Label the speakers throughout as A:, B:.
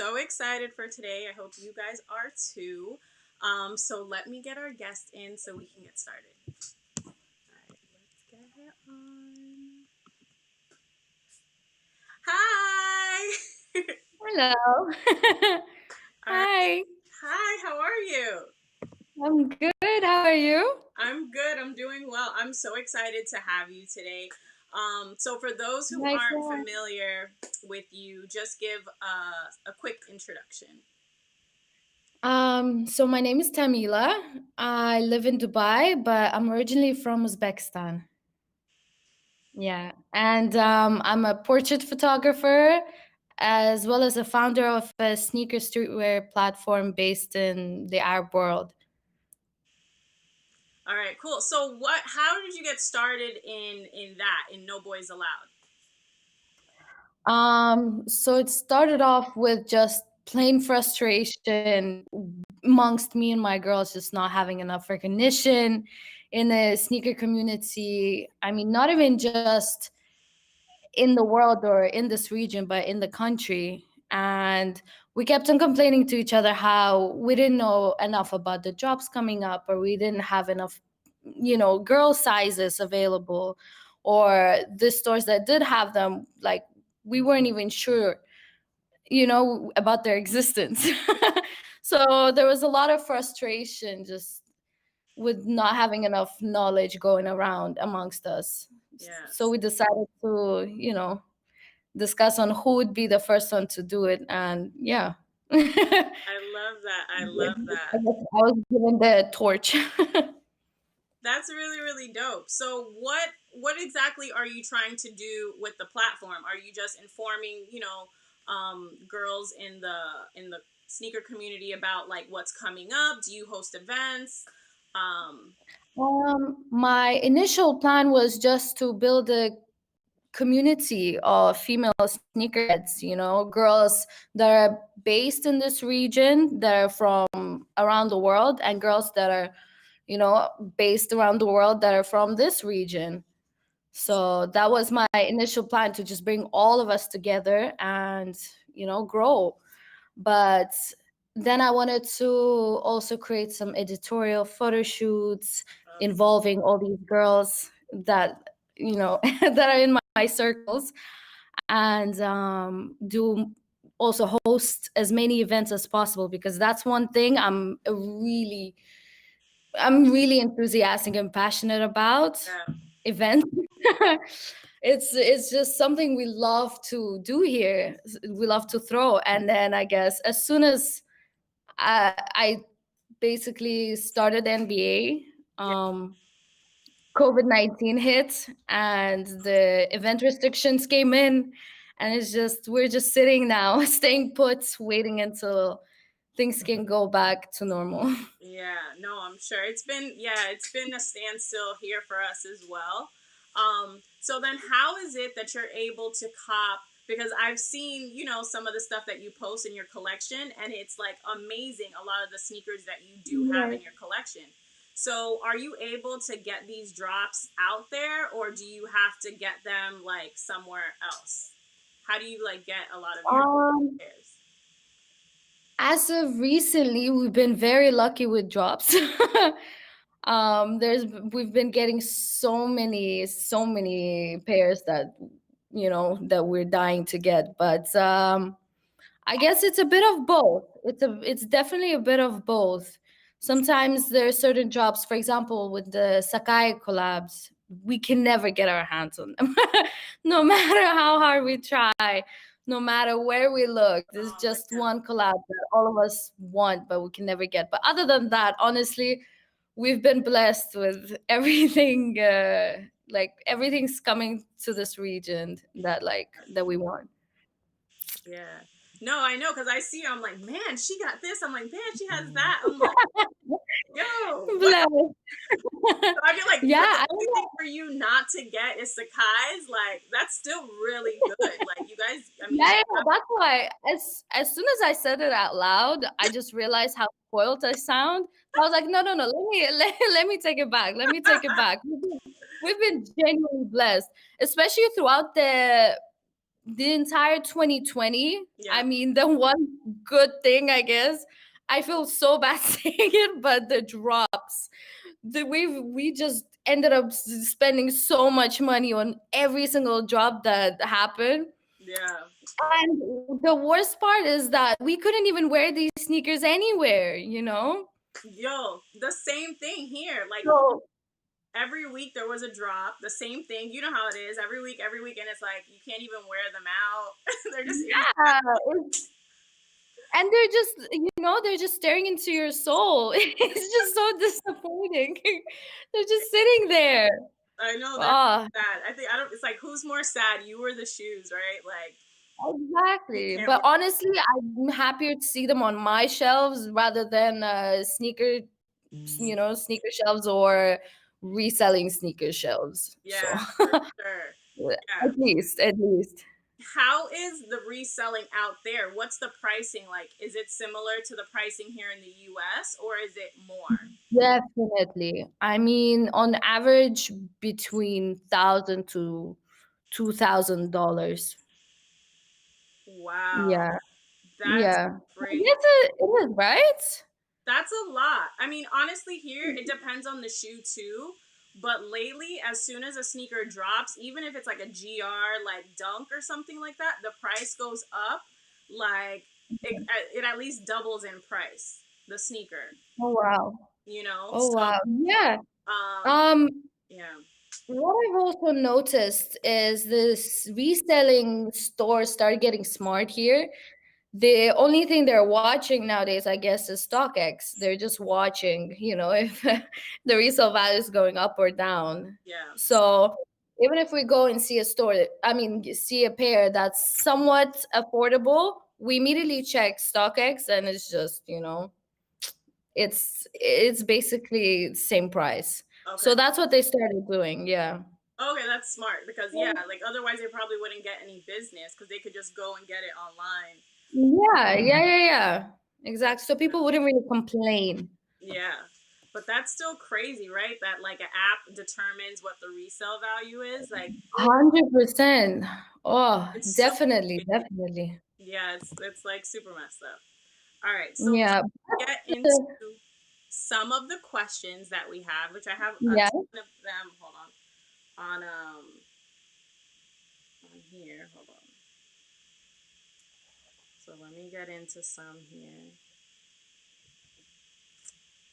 A: so excited for today. I hope you guys are too. So let me get our guest in so we can get started. All right, let's get her on. Hi.
B: Hello.
A: All right.
B: Hi.
A: Hi, how are you?
B: I'm good. How are you?
A: I'm good. I'm doing well. I'm so excited to have you today. So for those who aren't
B: Likewise.
A: familiar with you, just give a quick introduction.
B: So my name is Tamila. I live in Dubai, but I'm originally from Uzbekistan. Yeah. And I'm a portrait photographer as well as a founder of a sneaker streetwear platform based in the Arab world.
A: All right, cool. So what how did you get started in that in No Boys Allowed?
B: So it started off with just plain frustration amongst me and my girls, just not having enough recognition in the sneaker community. I mean, not even just in the world or in this region, but in the country. And we kept on complaining to each other how we didn't know enough about the jobs coming up, or we didn't have enough, girl sizes available, or the stores that did have them, like, we weren't even sure, about their existence. So there was a lot of frustration just with not having enough knowledge going around amongst us. So
A: Yes.
B: we decided to, discuss on who would be the first one to do it. And yeah. I
A: I love that. I love that.
B: was given the torch.
A: That's really really dope. So what exactly are you trying to do with the platform? Are you just informing, girls in the sneaker community about like what's coming up? Do you host events? Um
B: My initial plan was just to build a community of female sneakerheads, girls that are based in this region, that are from around the world, and girls that are, based around the world that are from this region. So that was my initial plan, to just bring all of us together and, grow. But then I wanted to also create some editorial photo shoots involving all these girls that, that are in my circles, and do also host as many events as possible, because that's one thing I'm really enthusiastic and passionate about:
A: yeah.
B: events. It's just something we love to do here. We love to throw. And then I guess as soon as I basically started NBA,
A: Yeah.
B: COVID-19 hit and the event restrictions came in, and we're just sitting now, staying put, waiting until things can go back to normal.
A: Yeah, no, I'm sure it's been a standstill here for us as well. So then how is it that you're able to cop, because I've seen, some of the stuff that you post in your collection and it's like amazing, a lot of the sneakers that you do have in
B: Yes.
A: your collection. So are you able to get these drops out there, or do you have to get them like somewhere else? How do you like get a lot of your
B: Um,
A: pairs?
B: as of recently, we've been very lucky with drops. There's We've been getting so many pairs that, that we're dying to get. But I guess it's a bit of both. It's definitely a bit of both. Sometimes there are certain drops, for example, with the Sakai collabs, we can never get our hands on them. No matter how hard we try, no matter where we look, there's
A: Oh
B: just
A: man.
B: one collab that all of us want, but we can never get. But other than that, honestly, we've been blessed with everything. Like, everything's coming to this region that we want.
A: Yeah. No, I know because I see her. I'm like, man, she got this. I'm like, man, she has that. I'm like, yo, what?
B: Blessed.
A: So I feel like for the
B: Yeah, I
A: only
B: don't
A: thing for you not to get is Sakai's. Like, that's still really good. Like, you guys, I mean,
B: Yeah,
A: you
B: yeah,
A: have,
B: that's why as soon as I said it out loud, I just realized how spoiled I sound. I was like, no, no, no, let me take it back. Let me take it back. We've been genuinely blessed, especially throughout the entire 2020, I
A: Yeah.
B: mean, the one good thing, I guess, I feel so bad saying it, but the drops, we just ended up spending so much money on every single drop that happened.
A: Yeah.
B: And the worst part is that we couldn't even wear these sneakers anywhere, you know?
A: Yo, the same thing here. Like
B: So,
A: every week there was a drop. The same thing. You know how it is. Every week, and it's like you can't even wear them out. They're just in.
B: yeah. And they're just, they're just staring into your soul. It's just so disappointing. They're just sitting there.
A: I know that's
B: Ah,
A: sad. I don't. It's like who's more sad, you or the shoes, right? Like you
B: exactly.
A: can't
B: But
A: wear.
B: honestly, I'm happier to see them on my shelves rather than sneaker shelves or reselling sneaker shelves. So
A: Yeah, for sure. Yeah.
B: at least.
A: How is the reselling out there? What's the pricing like? Is it similar to the pricing here in the US or is it more?
B: Definitely. I mean, on average, between $1,000 to $2,000.
A: Wow.
B: Yeah,
A: That's
B: yeah. I
A: crazy.
B: guess it is, right?
A: That's a lot. I mean, honestly, here it depends on the shoe too. But lately, as soon as a sneaker drops, even if it's like a GR, like Dunk or something like that, the price goes up. Like it at least doubles in price. The sneaker,
B: Oh wow.
A: you know.
B: Oh
A: So
B: wow. Yeah.
A: um,
B: Um,
A: yeah.
B: what I've also noticed is this reselling stores started getting smart here. The only thing they're watching nowadays, I guess, is StockX. They're just watching, if the resale value is going up or down.
A: Yeah.
B: So even if we go and see a store, I mean, see a pair that's somewhat affordable, we immediately check StockX, and it's just, it's basically same price.
A: Okay.
B: So that's what they started doing. Yeah.
A: Okay, that's smart because yeah, like otherwise they probably wouldn't get any business because they could just go and get it online.
B: Yeah.
A: That's
B: Exactly. So people wouldn't really complain.
A: yeah. But that's still crazy, right? That like an app determines what the resale value is. Like
B: 100%. Oh,
A: it's so
B: definitely,
A: crazy.
B: definitely.
A: Yeah, it's like super messed up. All right, so
B: Yeah.
A: let's get into
B: Uh,
A: some of the questions that we have, which I have a
B: Yeah.
A: ton of them. Hold on here. Hold on. So let me get into some here.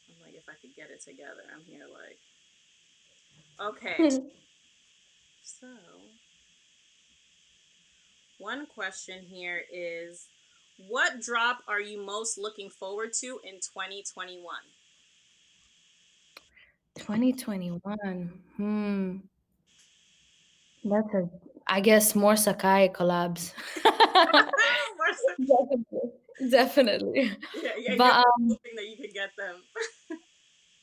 A: I'm like, if I could get it together, I'm here like, okay. So one question here is, what drop are you most looking forward to in 2021?
B: 2021. That's I guess more Sakai collabs. Definitely. Definitely.
A: Yeah, and you're
B: But
A: hoping that you could get them.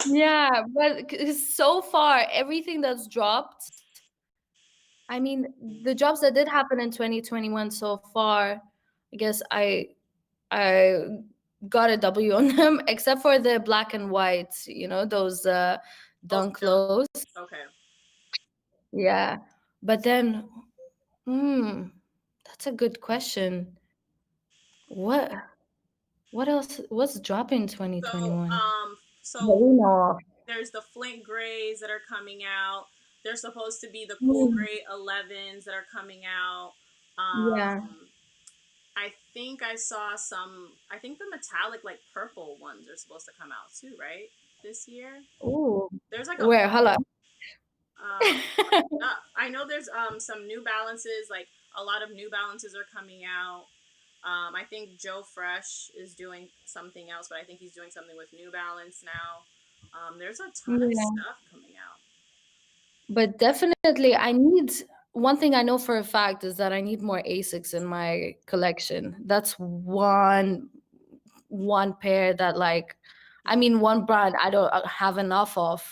B: yeah, but so far everything that's dropped, I mean, the jobs that did happen in 2021 so far, I guess I got a W on them, except for the black and white, those
A: Oh,
B: dunk
A: done.
B: lows.
A: Okay.
B: Yeah. But then, hmm, that's a good question. What what else what's dropping
A: So,
B: 2021? That
A: so
B: we know of.
A: there's the Flint Grays that are coming out. There's supposed to be the Cool
B: Hmm,
A: Gray 11s that are coming out.
B: yeah.
A: I think I saw some. I think the metallic, like purple ones, are supposed to come out too, right? This year.
B: Ooh.
A: There's like a
B: Where? Hello.
A: uh, stuff. I know there's some New Balances. Like a lot of New Balances are coming out. I think Joe Fresh is doing something else, but I think he's doing something with New Balance now. There's a ton of
B: Yeah.
A: stuff coming out.
B: But definitely, I need one thing I know for a fact is that I need more Asics in my collection. That's one pair that, like, I
A: Mm,
B: mean, one brand I don't have enough of,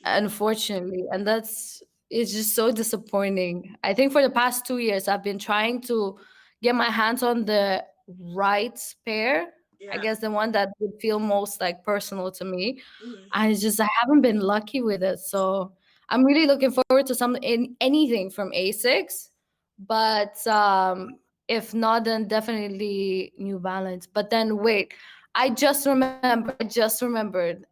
A: yeah,
B: unfortunately, and that's it's just so disappointing. I think for the past 2 years I've been trying to get my hands on the right pair. I
A: yeah.
B: guess the one that would feel most like personal to me.
A: Hmm.
B: And it's just I haven't been lucky with it. So I'm really looking forward to some in anything from Asics. But if not, then definitely New Balance. But then wait, I just remembered.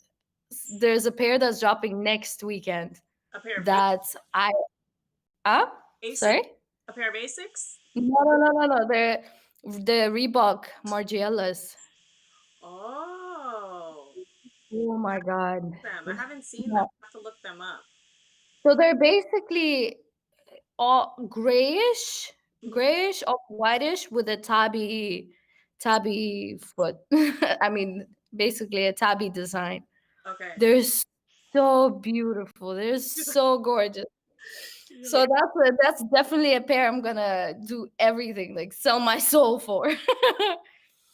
B: There's a pair that's dropping next weekend.
A: A pair of
B: That's I
A: Asics?
B: sorry?
A: A pair of Asics?
B: No. The Reebok Margiela's.
A: Oh,
B: Oh my god.
A: them. I haven't seen them.
B: Yeah.
A: I have to look them up.
B: So they're basically all grayish,
A: Mhm.
B: grayish or whitish with a tabby foot. I mean, basically a tabby design.
A: Okay.
B: They're so beautiful. They're so gorgeous.
A: You're
B: So
A: like,
B: that's definitely a pair I'm gonna do everything, like sell my soul for.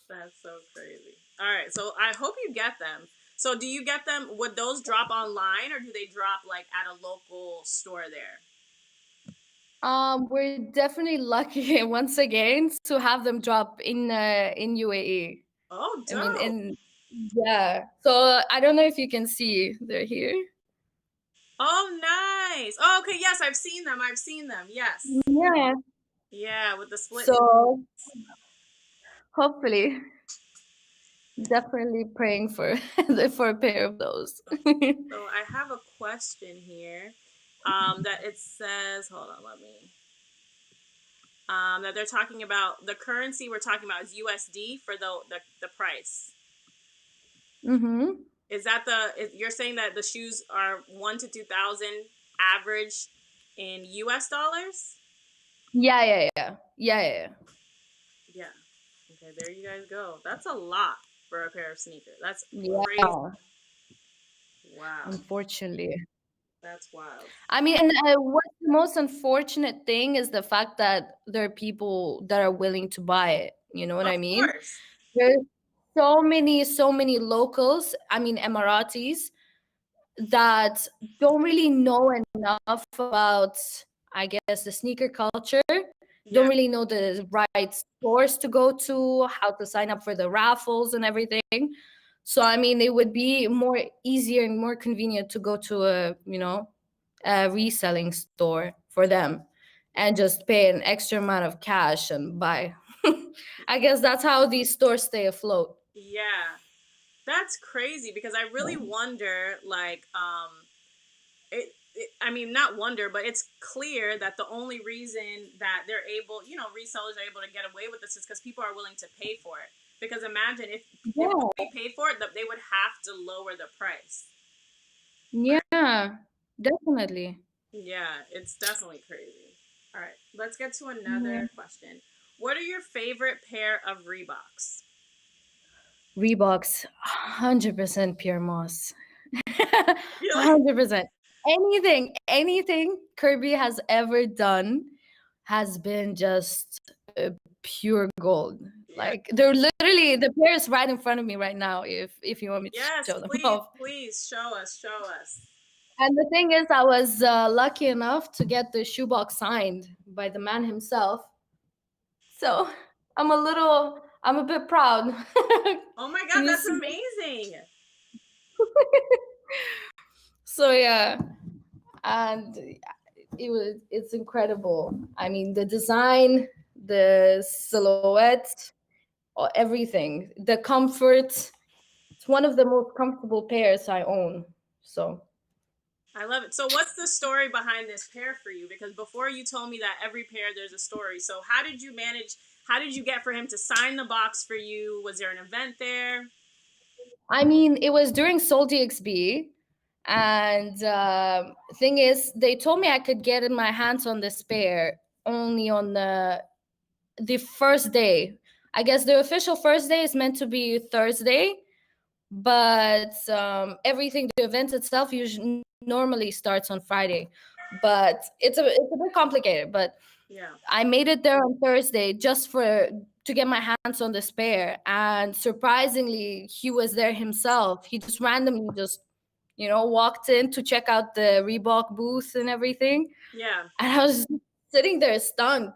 A: that's so crazy. All right, so I hope you get them. So do you get them? Would those drop online, or do they drop like at a local store there?
B: We're definitely lucky once again to have them drop in UAE.
A: Oh,
B: I mean,
A: dope.
B: in yeah. So I don't know if you can see they're here.
A: Oh, nice. Oh, okay. Yes, I've seen them. I've seen them. Yes.
B: Yeah.
A: Yeah, with the split.
B: So hopefully, definitely praying for for a pair of those.
A: So I have a question here. That it says, hold on, let me. That they're talking about the currency we're talking about is USD for the price.
B: Mm-hmm.
A: Is that you're saying that the shoes are 1 to 2,000 average in US dollars?
B: Yeah.
A: Yeah. Okay, there you guys go. That's a lot for a pair of sneakers. That's crazy.
B: Yeah.
A: Wow.
B: Unfortunately.
A: That's wild.
B: I mean, and what's the most unfortunate thing is the fact that there are people that are willing to buy it. You know what
A: Of
B: I mean?
A: course.
B: There's so many locals, I mean, Emiratis, that don't really know enough about, I guess, the sneaker culture, don't
A: Yeah.
B: really know the right stores to go to, how to sign up for the raffles and everything. So, I mean, it would be more easier and more convenient to go to a reselling store for them and just pay an extra amount of cash and buy. I guess that's how these stores stay afloat.
A: Yeah. That's crazy because I really wonder, like, I mean, not wonder, but it's clear that the only reason that they're able, resellers are able to get away with this is because people are willing to pay for it. Because imagine if
B: Yeah.
A: nobody paid for it, that they would have to lower the price.
B: Yeah, definitely.
A: Yeah, it's definitely crazy. All right, let's get to
B: Yeah.
A: another question. What are your favorite pair of Reeboks?
B: Reeboks, 100% pure moss.
A: Really?
B: 100%. Anything Kirby has ever done has been just pure gold.
A: Yeah.
B: Like they're literally the pair is right in front of me right now. If you want me to
A: Yes,
B: show them
A: please,
B: off.
A: please show us, show us.
B: And the thing is, I was lucky enough to get the shoebox signed by the man himself. So I'm a bit proud.
A: Oh my God,
B: Can you
A: that's
B: see?
A: amazing.
B: So yeah, and it's incredible. I mean, the design, the silhouette, everything, the comfort. It's one of the most comfortable pairs I own. So
A: I love it. So, what's the story behind this pair for you? Because before you told me that every pair there's a story. So, how did you manage? How did you get for him to sign the box for you? Was there an event there?
B: I mean, it was during Soul DXB, and thing is, they told me I could get in my hands on this pair only on the first day. I guess the official first day is meant to be Thursday, but everything, the event itself usually normally starts on Friday. But it's a bit complicated. But
A: Yeah.
B: I made it there on Thursday just for to get my hands on the spare, and surprisingly, he was there himself. He just randomly just walked in to check out the Reebok booth and everything,
A: Yeah.
B: and I was sitting there stunned.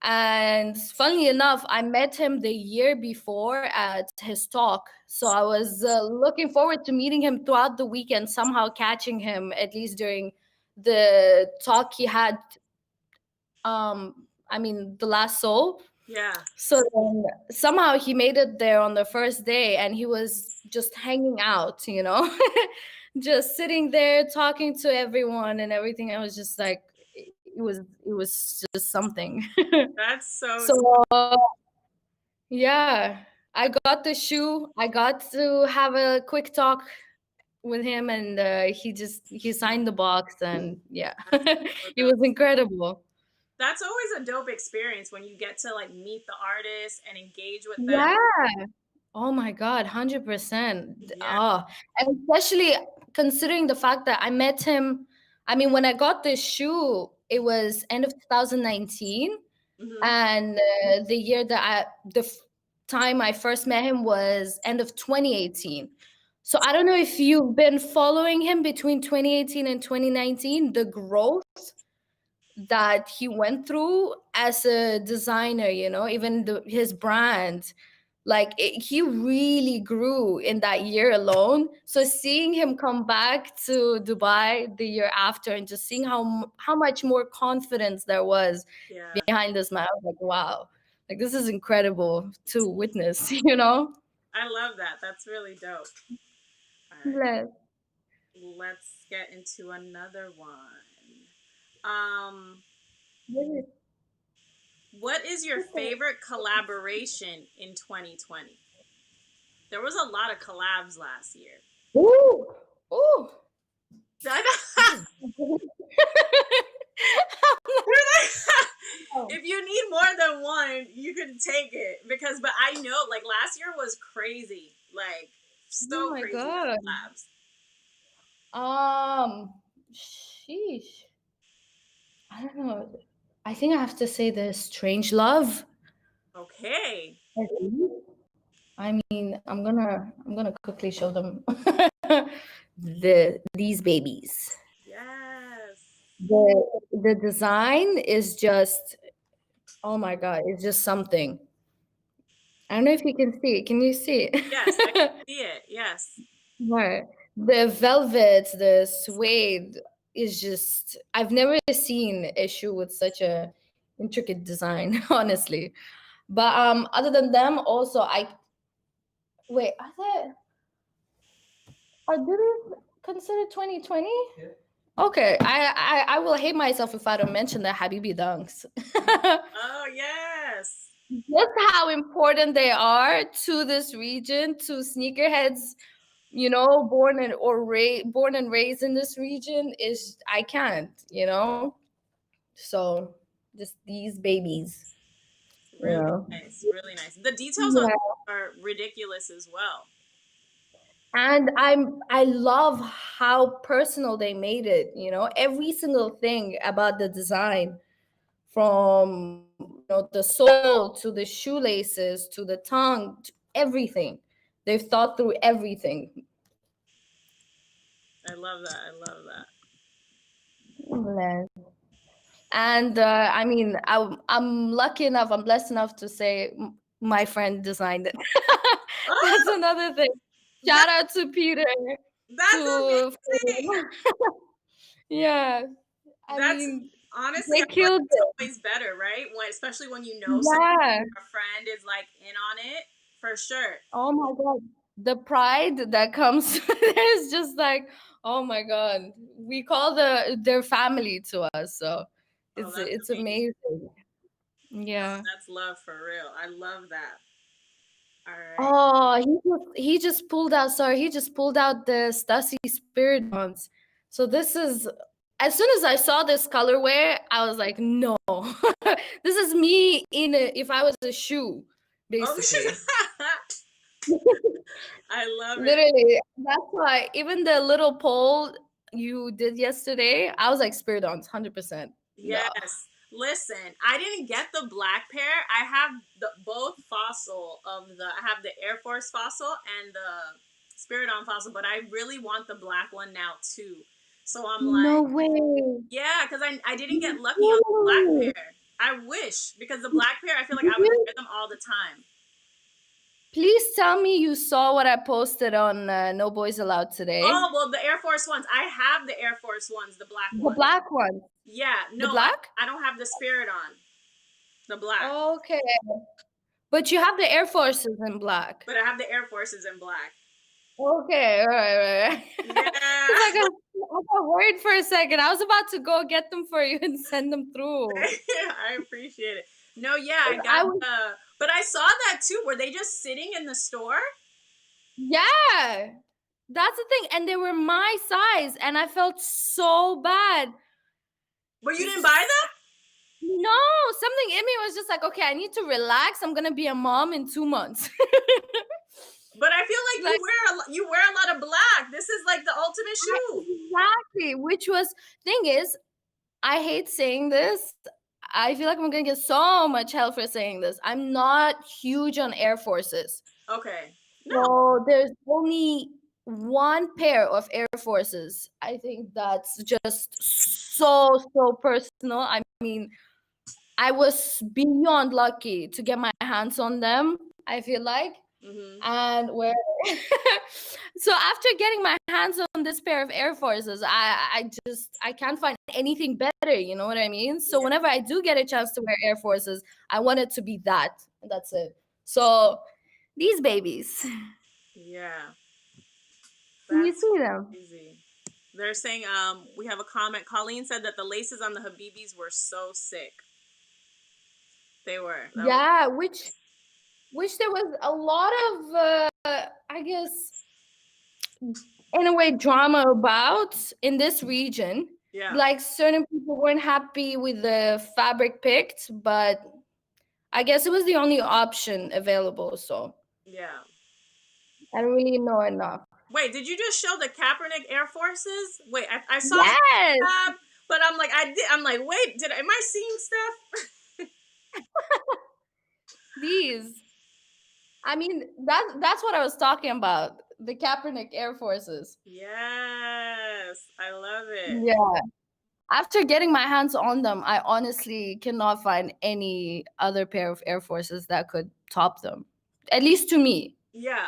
B: And funnily enough, I met him the year before at his talk. So I was looking forward to meeting him throughout the weekend, somehow catching him at least during the talk he had. I mean, the last soul.
A: Yeah.
B: So then somehow he made it there on the first day, and he was just hanging out, just sitting there talking to everyone and everything. I was just like, it was just something.
A: That's so
B: So yeah, I got the shoe. I got to have a quick talk with him, and he signed the box, and yeah,
A: that's so
B: it
A: dope.
B: was incredible.
A: That's always a dope experience when you get to like meet the artist and engage with them.
B: Yeah. Oh my God, 100%.
A: Yeah.
B: Oh, and especially considering the fact that I met him. I mean, when I got this shoe, it was end of 2019,
A: Hmm.
B: and the year that time I first met him was end of 2018. So I don't know if you've been following him between 2018 and 2019, the growth that he went through as a designer, even his brand, like he really grew in that year alone. So seeing him come back to Dubai the year after, and just seeing how much more confidence there was
A: Yeah.
B: behind this man, I was like, wow, like this is incredible to witness.
A: I love that. That's really dope. All right.
B: Bless.
A: Let's get into another one. Um, what is your favorite collaboration in 2020? There was a lot of collabs last year.
B: Ooh, ooh. This is
A: If you need more than one, you can take it because but I know like last year was crazy. Like
B: oh
A: so
B: my
A: crazy with
B: God.
A: collabs.
B: Sheesh. I don't know. I think I have to say the Strange Love.
A: Okay.
B: I mean, I'm gonna quickly show them these babies.
A: Yes.
B: The design is just, oh my God, it's just something. I don't know if you can see it. Can you see
A: Yes, I can
B: it?
A: see it. Yes.
B: Right. The velvet, the suede is just, I've never seen a shoe with such a intricate design, honestly. But other than them, also I wait, are these considered 2020? Okay, I will hate myself if I don't mention the Habibi dunks.
A: Oh yes.
B: Just how important they are to this region, to sneakerheads, born and raised in this region, is I can't. So just these babies, you
A: Really
B: know.
A: nice. Really nice. The details on
B: Yeah.
A: are ridiculous as well.
B: And I love how personal they made it. Every single thing about the design, from the sole to the shoelaces to the tongue to everything. They've thought through everything.
A: I love that. I love that.
B: And I mean, I'm lucky enough, I'm blessed enough to say my friend designed it. That's
A: Oh,
B: another thing. Shout
A: that,
B: out to Peter.
A: that's
B: To
A: amazing.
B: Yeah, I
A: That's
B: mean,
A: honestly,
B: they
A: I feel like
B: killed
A: it's
B: it.
A: always better, right? When especially when you know someone,
B: Yeah.
A: a friend is like in on it for sure.
B: Oh my God. The pride that comes is just like, oh my God. We call their family to us. So
A: Oh,
B: it's
A: that's
B: it's
A: amazing.
B: amazing.
A: Oh,
B: Yeah.
A: that's love for real. I love that. All right.
B: Oh, he just pulled out. Sorry, he just pulled out the Stussy Spiridons. So this is, as soon as I saw this colorway, I was like, no, this is me if I was a shoe,
A: Oh,
B: basically.
A: I love it.
B: Literally, that's why even the little poll you did yesterday, I was like Spiridons, 100%. No.
A: Yes. Listen, I didn't get the black pair. I have the both fossil of the I have the Air Force fossil and the Spiridon fossil, but I really want the black one now too. So I'm
B: No
A: like,
B: way.
A: yeah, because I didn't get lucky on the black
B: Really?
A: pair. I wish because the black pair I feel like
B: Did
A: I would
B: you-
A: wear them all the time.
B: Please tell me you saw what I posted on No Boys Allowed
A: Oh
B: today.
A: well, the Air Force ones. I have the Air Force ones, the black
B: The
A: ones.
B: black one.
A: Yeah,
B: The
A: no,
B: black?
A: I don't have the Spirit on. The black.
B: Okay. But you have the Air Forces in black.
A: But I have the Air Forces in black.
B: Okay, all right.
A: Yeah.
B: Because I got worried for a second. I was about to go get them for you and send them through.
A: I appreciate it. No, yeah, I
B: I
A: got
B: was,
A: the. But I saw that too. Were they just sitting in the store?
B: yeah, that's the thing. And they were my size, and I felt so bad.
A: But you didn't buy them?
B: No, something in me was just like, okay, I need to relax. I'm gonna be a mom in 2 months.
A: But I feel like
B: Like,
A: you wear a lot of black. This is like the ultimate shoe.
B: exactly. Which was thing is, I hate saying this. I feel like I'm gonna get so much hell for saying this. I'm not huge on Air Forces.
A: Okay. No.
B: So there's only one pair of Air Forces. I think that's just so personal. I mean, I was beyond lucky to get my hands on them, I feel like.
A: Mm-hmm.
B: And where so after getting my hands on this pair of Air Forces, I can't find anything better, you know what I mean? So
A: Yeah.
B: whenever I do get a chance to wear Air Forces, I want it to be that. And that's it. So these babies.
A: Yeah.
B: Can you
A: That's
B: see them?
A: crazy. They're saying we have a comment. Colleen said that the laces on the Habibis were so sick. They were.
B: Yeah, which there was a lot of I guess in a way drama about in this region.
A: Yeah.
B: Like certain people weren't happy with the fabric picked, but I guess it was the only option available. So
A: Yeah.
B: I don't really know enough.
A: Wait, did you just show the Kaepernick Air Forces? Wait, I saw the
B: Yes,
A: tab, but I'm like, I'm like, wait, am I seeing stuff?
B: these. I mean, that's what I was talking about. The Kaepernick Air Forces.
A: Yes, I love it.
B: Yeah. After getting my hands on them, I honestly cannot find any other pair of Air Forces that could top them. At least to me.
A: Yeah.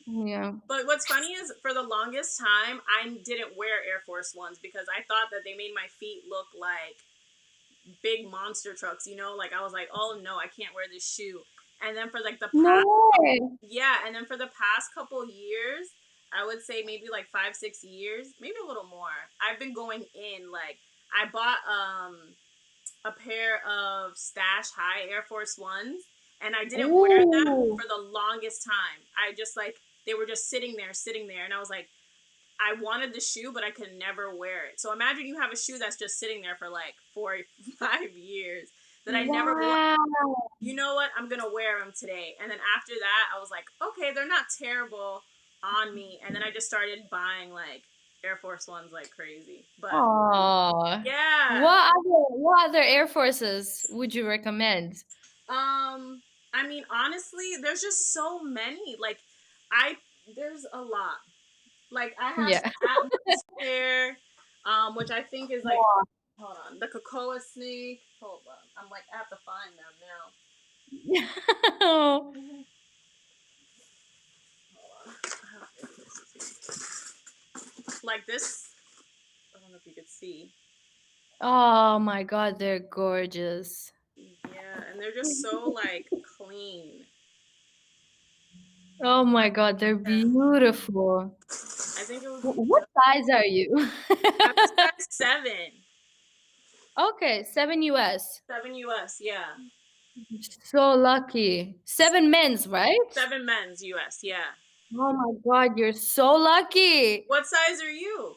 B: Yeah.
A: But what's funny is for the longest time, I didn't wear Air Force Ones because I thought that they made my feet look like big monster trucks, you know? Like I was like, oh no, I can't wear this shoe. And then for like the past,
B: No way.
A: yeah, and then for the past couple years, I would say maybe like 5-6 years, maybe a little more. I've been going in like I bought a pair of Stash High Air Force Ones, and I didn't wear them
B: Ooh.
A: for the longest time. I just like they were just sitting there, and I was like, I wanted the shoe, but I could never wear it. So imagine you have a shoe that's just sitting there for like 4 or 5 years that I never wore.
B: Wow.
A: You know what? I'm gonna wear them today. And then after that, I was like, okay, they're not terrible on me. And then I just started buying like Air Force Ones like crazy. But
B: Aww.
A: yeah.
B: What other Air Forces would you recommend?
A: I mean, honestly, there's just so many. Like, there's a lot. Like, I have
B: Yeah.
A: Atmosphere, which I think is like, hold on, the Cocoa Snake. Hold on, I'm like, I have to find them now. Hold on. Like this. I don't know if you could see.
B: Oh my god, they're gorgeous.
A: Yeah, and they're just so like clean.
B: Oh my god, they're beautiful.
A: I think it would be
B: What size are you?
A: I'm a size 7.
B: Okay, 7 US.
A: 7 US, yeah.
B: So lucky. 7 men's, right?
A: 7 men's US, yeah.
B: Oh my god, you're so lucky.
A: What size are you?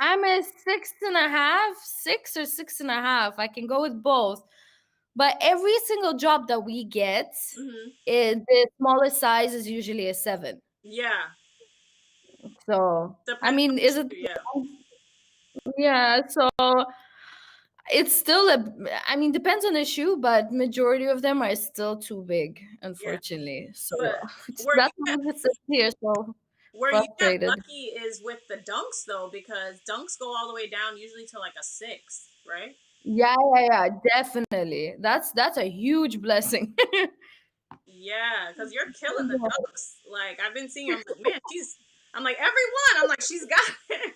B: I'm a 6.5, 6 or 6.5. I can go with both. But every single job that we get, the smallest size is usually a 7.
A: Yeah.
B: So,
A: Depends
B: I mean, is it?
A: yeah.
B: Yeah, so it's still I mean, depends on the shoe, but majority of them are still too big, unfortunately. So that's why we sit here so
A: where
B: frustrated.
A: you get lucky is with the dunks though, because dunks go all the way down usually to like a 6, right?
B: Yeah, definitely. That's a huge blessing.
A: Yeah, because you're killing the dunks. Like I've been seeing, I'm like, man, I'm like everyone. I'm like, she's got it.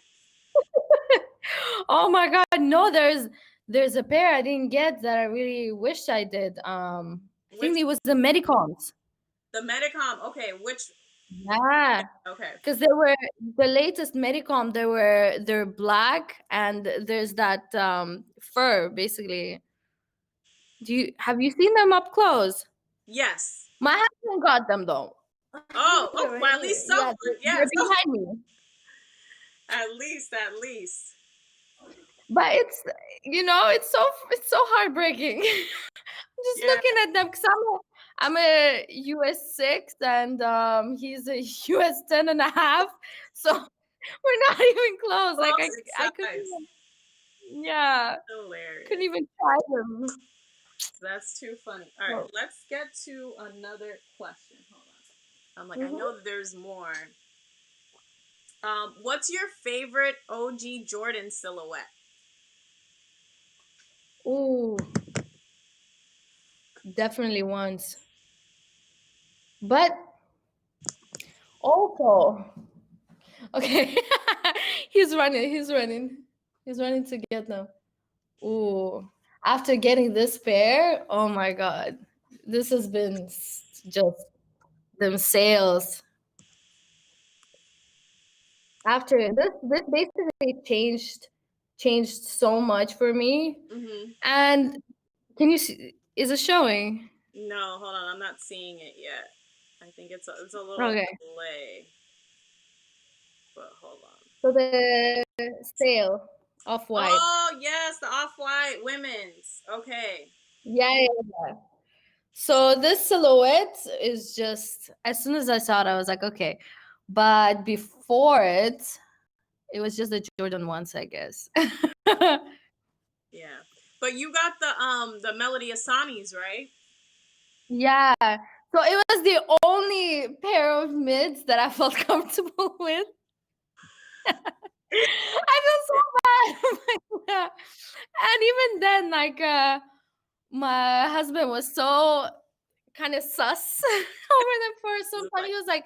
B: Oh my god, no, there's There's a pair I didn't get that I really wished I did. I think
A: Which
B: it was the Medicoms.
A: the Medicom? Okay, which
B: Yeah,
A: okay.
B: because they were the latest Medicom. They're black and there's that fur basically. Have you seen them up close?
A: Yes.
B: My husband got them though.
A: Oh,
B: They're
A: oh,
B: right
A: well, at
B: here.
A: least
B: Yeah,
A: someone.
B: they're
A: Yes. Oh,
B: behind me.
A: at least, at least.
B: But it's so heartbreaking. I'm just
A: Yeah.
B: looking at them because I'm a US 6 and he's a US 10 and a half. So we're not even close. Like
A: Close in
B: I couldn't
A: size.
B: even, yeah, couldn't
A: Hilarious.
B: even try them.
A: That's too funny. All right,
B: So,
A: let's get to another question. Hold on. I'm like, I know
B: mhm.
A: that there's more. What's your favorite OG Jordan silhouette?
B: Ooh, definitely once. But also, okay, he's running to get them. Ooh, after getting this pair, oh my god, this has been just them sales. After this basically changed so much for me.
A: Mm-hmm.
B: And can you see? Is it showing?
A: No, hold on. I'm not seeing it yet. I think it's a little
B: Okay,
A: delay, but hold on.
B: so the sale off white.
A: Oh yes, the off-white women's. Okay.
B: Yeah, yeah, yeah. So this silhouette is just as soon as I saw it, I was like, okay. But before it was just the Jordan ones, I guess.
A: Yeah. But you got the Melody Asanis, right?
B: Yeah. So it was the only pair of mids that I felt comfortable with. I feel so bad. Yeah. And even then, like my husband was so kind of sus over them for some
A: It's
B: time.
A: like,
B: He was like,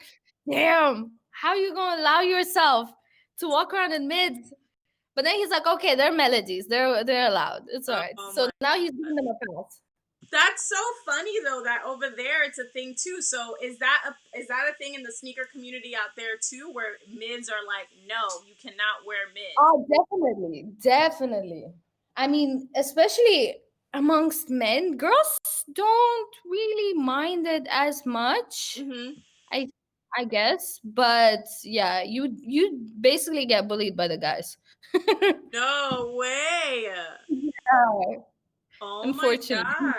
B: damn, how you gonna allow yourself to walk around in mids? But then he's like, okay, they're melodies. They're allowed. It's all right.
A: oh
B: So
A: my
B: now he's giving
A: god.
B: them a pass.
A: That's so funny though that over there it's a thing too. So is that a thing in the sneaker community out there too where mids are like, no, you cannot wear mids.
B: Oh, definitely, definitely. I mean, especially amongst men, girls don't really mind it as much.
A: Mm-hmm.
B: I I guess, but yeah, you basically get bullied by the guys.
A: No way.
B: Yeah,
A: Oh my
B: unfortunately.
A: god.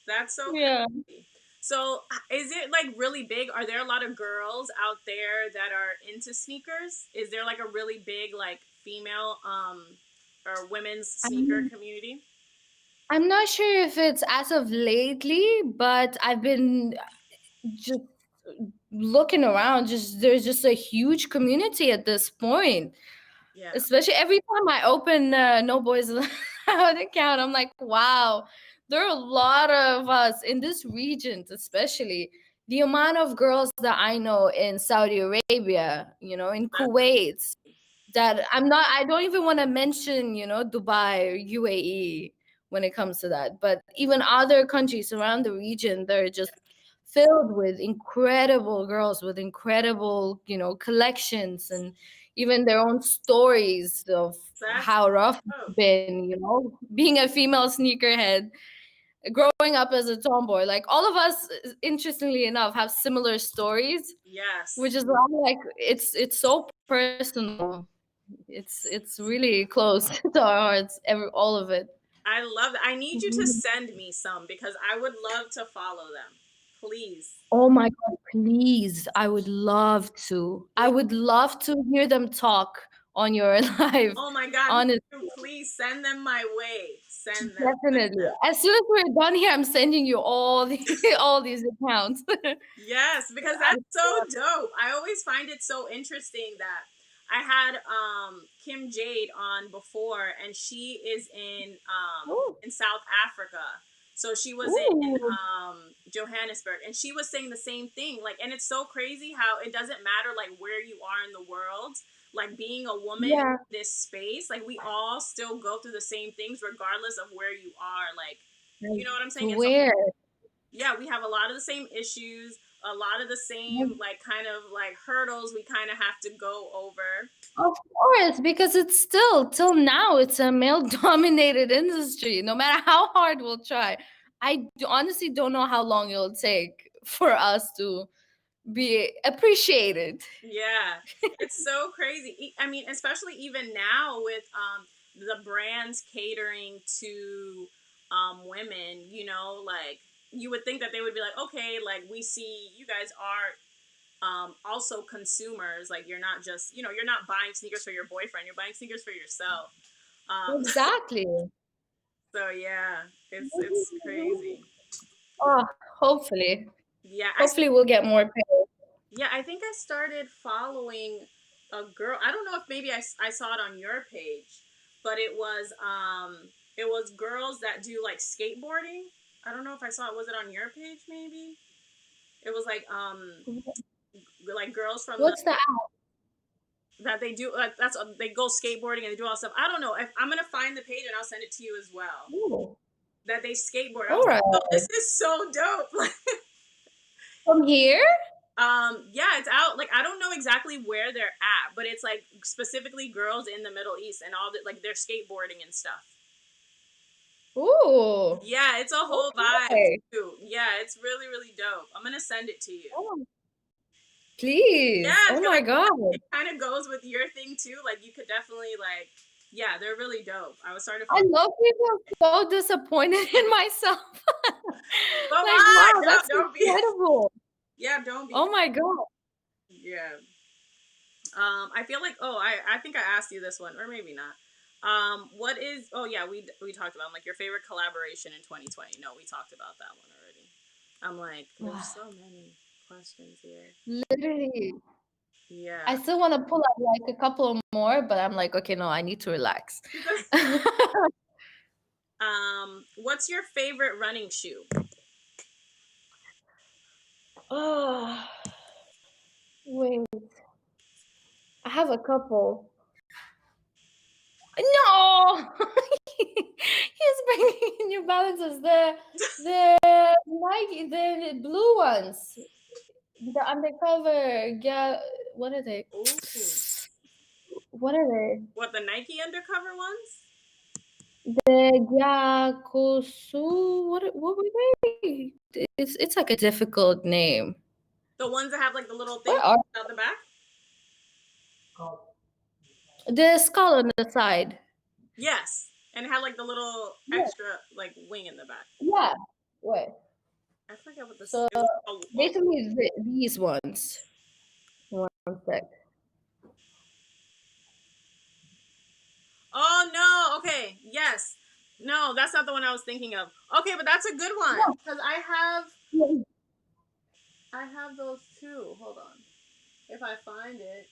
A: That's so
B: Yeah.
A: crazy. So is it like really big? Are there a lot of girls out there that are into sneakers? Is there like a really big like female or women's sneaker
B: I'm
A: community?
B: I'm not sure if it's as of lately, but I've been just looking around. Just there's just a huge community at this point.
A: Yeah.
B: Especially every time I open No Boys Allowed account, I'm like, wow, there are a lot of us in this region, especially the amount of girls that I know in Saudi Arabia, in
A: That's
B: Kuwait, that I don't even want to mention, Dubai or UAE when it comes to that. But even other countries around the region, they're just filled with incredible girls with incredible, collections and even their own stories of
A: that's
B: how rough
A: oh
B: it's been, being a female sneakerhead, growing up as a tomboy. Like all of us, interestingly enough, have similar stories,
A: yes.
B: which is why like it's so personal. It's really close to our hearts, all of it.
A: I love that. I need you to
B: Mhm.
A: send me some because I would love to follow them. Please.
B: Oh my god, please. I would love to. I
A: Please.
B: would love to hear them talk on your live.
A: Oh my God. Me
B: Honestly,
A: too. Please send them my way. Send them. Send
B: definitely.
A: them.
B: As soon as we're done here, I'm sending you all all these accounts.
A: Yes, because that's so dope. I always find it so interesting that I had Kim Jade on before, and she is
B: Ooh,
A: in South Africa. So she was in
B: ooh.
A: Johannesburg, and she was saying the same thing. Like, and it's so crazy how it doesn't matter like where you are in the world. like being a woman
B: Yeah.
A: in this space, like we all still go through the same things regardless of where you are. Like,
B: I
A: you know what I'm saying? It's
B: swear.
A: yeah, we have a lot of the same issues, a lot of the same like kind of like hurdles we kind of have to go over.
B: Of course, because it's still till now it's a male dominated industry. No matter how hard we'll try, honestly don't know how long it'll take for us to be appreciated.
A: Yeah, it's so crazy. I mean, especially even now with the brands catering to women, you know, like you would think that they would be like, okay, like we see you guys are also consumers. Like you're not just, you know, you're not buying sneakers for your boyfriend, you're buying sneakers for yourself. Um,
B: Exactly.
A: so yeah, it's crazy.
B: Oh, hopefully.
A: Yeah,
B: Hopefully we'll get more pay.
A: yeah, I think I started following a girl. I don't know if maybe I saw it on your page, but it was girls that do like skateboarding. I don't know if I saw it. Was it on your page? Maybe it was like girls from the
B: What's the
A: that they do that's they go skateboarding and they do all stuff. I don't know. If I'm gonna find the page and I'll send it to you as well.
B: Ooh.
A: That they skateboard. I
B: All
A: was like,
B: right.
A: oh, this is so dope.
B: From here?
A: Yeah, it's out. Like I don't know exactly where they're at, but it's like specifically girls in the Middle East and all that. Like they're skateboarding and stuff.
B: Ooh.
A: Yeah, it's a whole vibe
B: Okay.
A: too. Yeah, it's really really dope. I'm gonna send it to you.
B: Oh, please.
A: Yeah,
B: Oh
A: because
B: my God.
A: it kind of goes with your thing too. Like you could definitely like, yeah, they're really dope. I was starting to
B: I
A: follow.
B: love people so disappointed in myself.
A: But
B: Like,
A: why?
B: wow,
A: No,
B: that's
A: don't be.
B: incredible.
A: Yeah, don't be.
B: Oh my God.
A: Yeah. I feel like I think I asked you this one or maybe not. What is oh yeah we talked about like your favorite collaboration in 2020. No, we talked about that one already. I'm like there's so many questions here.
B: Literally. I
A: Yeah.
B: still want to pull up like a couple more, but I'm like, okay, no, I need to relax.
A: What's your favorite running shoe?
B: Oh, wait. I have a couple. No! He's bringing New Balances. The Nike, the blue ones. The undercover. Yeah, what are they?
A: Ooh.
B: What are they?
A: What, the Nike undercover ones?
B: The Yakusu. What were they? It's like a difficult name.
A: The ones that have like the little thing
B: What are
A: out the back?
B: the skull on the side?
A: Yes. And it had like the little
B: Yeah.
A: extra like wing in the back.
B: Yeah. Wait.
A: I forget what this
B: So
A: it was.
B: basically these ones. One sec.
A: Oh no, okay. Yes. No, that's not the one I was thinking of. Okay, but that's a good one. Because I have those too. Hold on. If I find it.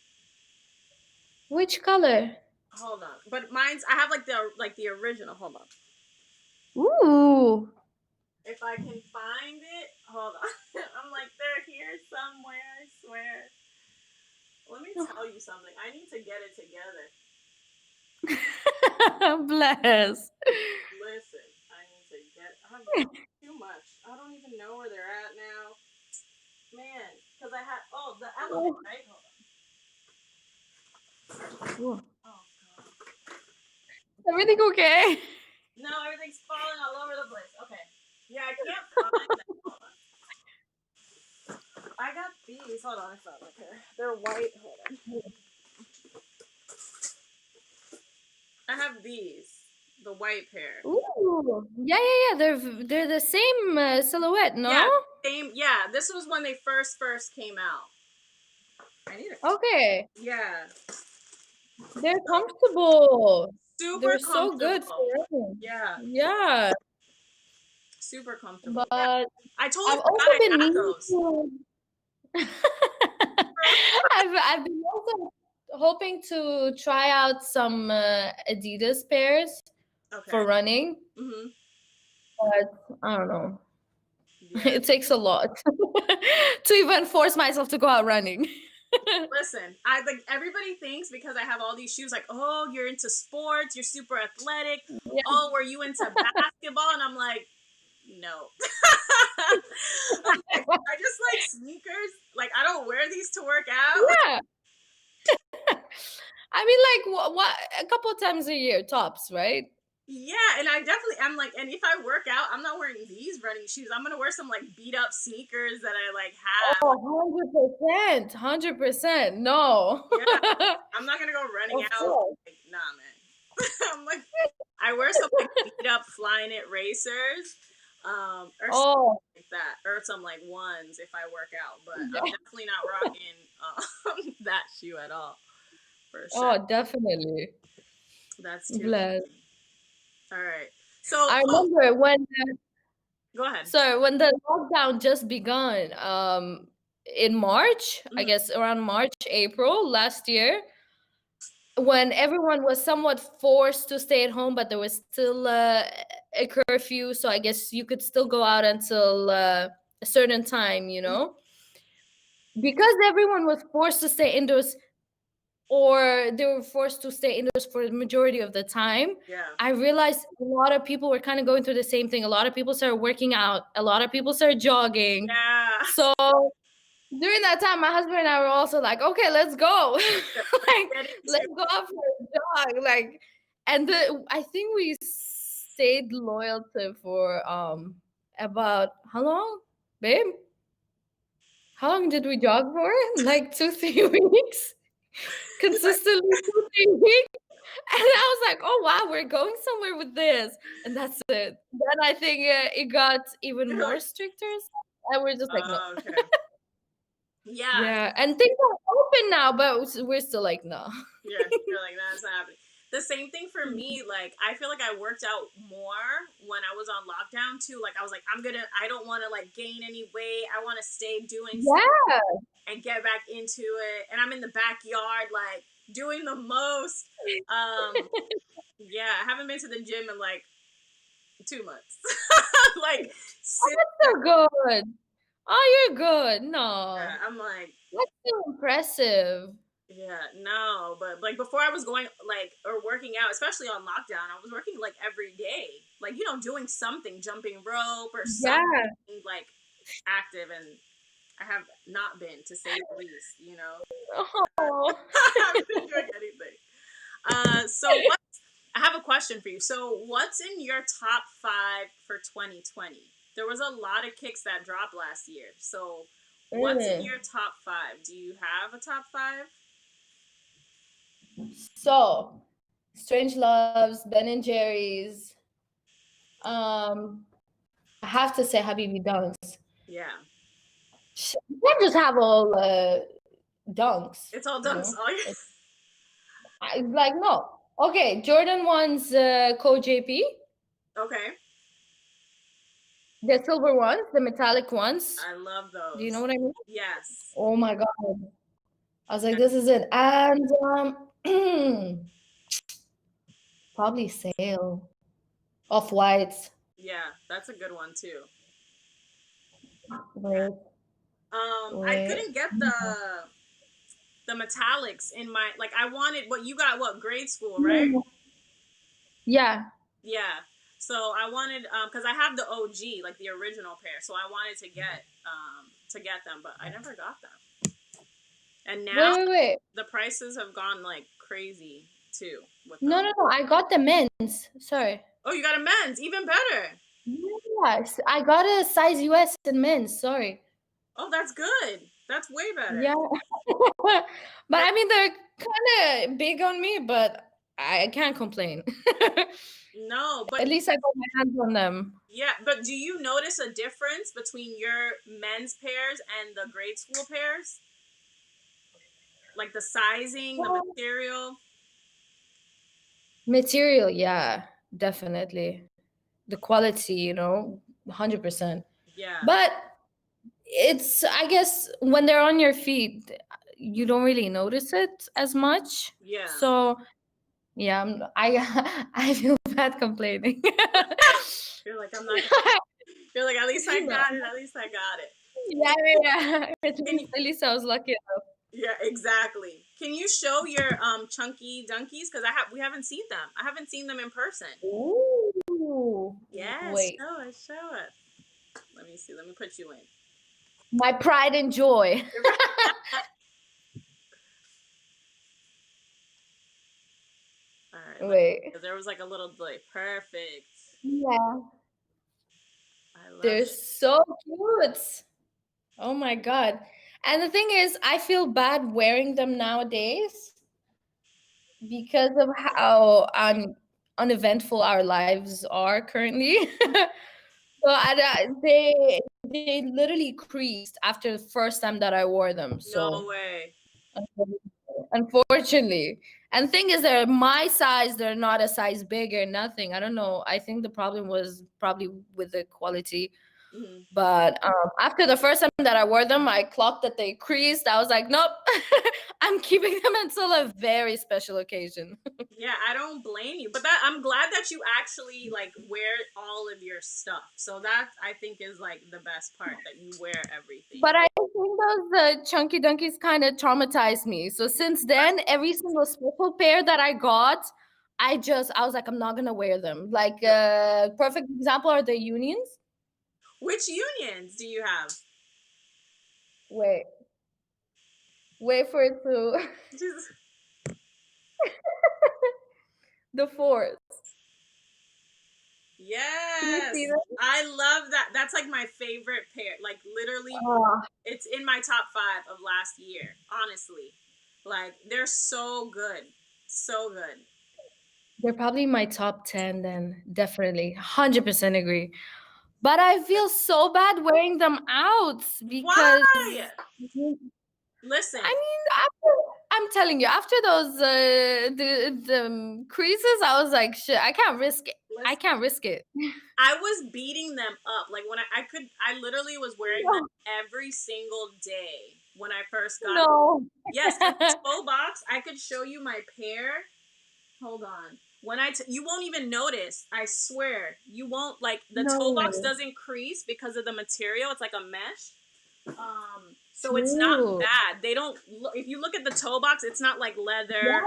B: Which color?
A: Hold on. But mine's I have like the original. Hold on.
B: Ooh.
A: If I can find it, hold on. I'm like, they're here somewhere, I swear. Let me tell you something. I need to get it together.
B: Bless.
A: Listen, I need to get. I have too much. I don't even know where they're at now. Man, because I had. Oh, the element, right? Hold on. Oh, God.
B: Everything okay?
A: No, everything's falling all over the place. Okay. Yeah, I can't find them. Hold on. I got these. Hold on, I found my pair. They're white. Hold on. I have these. The white pair.
B: Ooh. Yeah. They're the same silhouette, no?
A: Yeah, same. Yeah, this was when they first came out. I need it.
B: Okay.
A: Yeah.
B: They're comfortable.
A: Super
B: They're
A: comfortable.
B: so good for running.
A: Yeah.
B: Yeah.
A: Super comfortable.
B: But
A: yeah. I totally
B: I've
A: forgot
B: also
A: I
B: been
A: got
B: meaning
A: those.
B: to I've been also hoping to try out some Adidas pairs for running, but I don't know.
A: Yeah.
B: It takes a lot to even force myself to go out running.
A: Listen, I like everybody thinks because I have all these shoes, like, oh, you're into sports, you're super athletic.
B: Yeah.
A: Oh, were you into basketball? And I'm like, no. I'm like, I just like sneakers. Like, I don't wear these to work out.
B: Yeah. I mean, like what a couple of times a year tops, right?
A: Yeah, and I definitely I'm like, and if I work out, I'm not wearing these running shoes. I'm gonna wear some like beat up sneakers that I like have.
B: Oh, 100%. 100%. No.
A: Yeah, I'm not gonna go running
B: Of
A: out.
B: course.
A: Like, nah, man. I'm like, I wear some like beat up flying it racers, or something
B: Oh,
A: like that, or some like ones if I work out. But I'm
B: yeah.
A: definitely not rocking that shoe at all for sure.
B: Oh, definitely.
A: That's too
B: Bless.
A: funny. All right. So,
B: I
A: oh,
B: remember
A: go ahead.
B: when the lockdown just begun, in March, I
A: Mhm.
B: guess around March, April last year, when everyone was somewhat forced to stay at home, but there was still a curfew, so I guess you could still go out until a certain time, you
A: Mhm.
B: know? Because everyone was forced to stay indoors, or they were forced to stay indoors for the majority of the time,
A: Yeah.
B: I realized a lot of people were kind of going through the same thing. A lot of people started working out, a lot of people started jogging.
A: Yeah.
B: So during that time, my husband and I were also like, okay, let's go.
A: Let's
B: Like,
A: get into
B: let's go out for a jog. Like, and I think we stayed loyal to for about how long, babe? How long did we jog for? Like 2, 3 weeks?
A: it.
B: Consistently 2, 3 weeks. And I was like, oh wow, we're going somewhere with this. And that's it. Then I think it got even
A: You're
B: more
A: like,
B: stricter. And we're just like, no.
A: oh, okay. Yeah.
B: Yeah. And things are open now, but we're still like, no.
A: Yeah. You're like, that's not happening. The same thing for me. Like, I feel like I worked out more when I was on lockdown too. Like, I was like, I don't want to like gain any weight. I want to stay doing stuff
B: Yeah.
A: and get back into it. And I'm in the backyard, like, doing the most. Um, yeah. I haven't been to the gym in like 2 months. Like,
B: Oh,
A: sit
B: that's so good. Oh, you're good.
A: there.
B: No.
A: I'm like,
B: That's so impressive.
A: yeah, no, but like before I was going like or working out, especially on lockdown, I was working like every day, like doing something, jumping rope or
B: Yeah.
A: something like active, and I have not been, to say the least.
B: Oh.
A: I haven't been doing anything. So what? I have a question for you. So what's in your top five for 2020? There was a lot of kicks that dropped last year. So what's in
B: Mm.
A: your top five? Do you have a top five?
B: So, Strange Loves, Ben and Jerry's. I have to say Habibi Dunks.
A: Yeah,
B: You can't just have all dunks,
A: it's all
B: you
A: done.
B: know? Like, no. Okay, Jordan ones, Code JP.
A: Okay.
B: The silver ones, the metallic ones.
A: I love
B: Do you know
A: those.
B: what I mean?
A: Yes.
B: Oh my God. I was like, this is it. And probably Sale. Off-Whites.
A: Yeah, that's a good one too.
B: Wait,
A: I
B: wait.
A: couldn't get the metallics in my, like, I wanted what you got, what, grade school, right?
B: Yeah.
A: Yeah. So I wanted because I have the OG, like the original pair. So I wanted to get them, but I never got them. And now
B: Wait.
A: the prices have gone like crazy too with
B: No,
A: them.
B: no, no. I got the men's. Sorry.
A: Oh, you got a men's, even better.
B: Yes, I got a size US in men's. Sorry.
A: Oh, that's good. That's way better.
B: Yeah. But I mean, they're kind of big on me, but I can't complain.
A: No, but
B: At least I got my hands on them.
A: yeah, but do you notice a difference between your men's pairs and the grade school pairs? Like the sizing, the
B: Well,
A: material?
B: material, yeah, definitely. The quality, 100%.
A: Yeah.
B: But it's, I guess, when they're on your feet, you don't really notice it as much.
A: Yeah.
B: So, yeah, I feel bad complaining.
A: You're like, I'm not you're like, at least I
B: No.
A: got it, at least I got it.
B: Yeah.
A: Can you,
B: At least I was lucky enough.
A: Yeah, exactly. Can you show your chunky dunkies? Because we haven't seen them. I haven't seen them in person.
B: Ooh,
A: Yes,
B: wait.
A: show us, show us. Let me see. Let me put you in.
B: My pride and joy.
A: All right,
B: Wait.
A: there was like a little delay. Perfect.
B: Yeah.
A: I love
B: They're
A: it.
B: so cute. Oh my God. And the thing is, I feel bad wearing them nowadays because of how uneventful our lives are currently. So they literally creased after the first time that I wore them.
A: No
B: So
A: way.
B: unfortunately, and thing is, they're my size. They're not a size bigger. Nothing. I don't know. I think the problem was probably with the quality.
A: Hmm.
B: But after the first time that I wore them, I clocked that they creased. I was like, nope, I'm keeping them until a very special occasion.
A: Yeah, I don't blame you. But that I'm glad that you actually like wear all of your stuff. So that I think is like the best part that you wear everything.
B: But I think those chunky donkeys kind of traumatized me. So since then, every single special pair that I got, I was like, I'm not gonna wear them. Like perfect example are the unions.
A: Which unions do you have?
B: Wait, wait for it to
A: Just-
B: the fourth. Can you see
A: Yes.
B: them?
A: I love that. That's like my favorite pair. Like literally
B: Oh,
A: it's in my top 5 of last year, honestly. Like they're so good. So good.
B: they're probably my top 10 then. Definitely. 100% agree. But I feel so bad wearing them out
A: Why?
B: because
A: Listen,
B: I mean, I'm telling you, after those the creases, I was like, shit, I can't risk it. I
A: listen.
B: can't risk it.
A: I was beating them up. Like when I literally was wearing them
B: No,
A: every single day when I first got them.
B: no,
A: Yes, and the toe box, I could show you my pair. Hold on. You won't even notice. I swear, you won't like the
B: no
A: toe box
B: way.
A: doesn't crease because of the material. It's like a mesh. So it's not
B: True.
A: bad. They don't. If you look at the toe box, it's not like leather or
B: Yeah,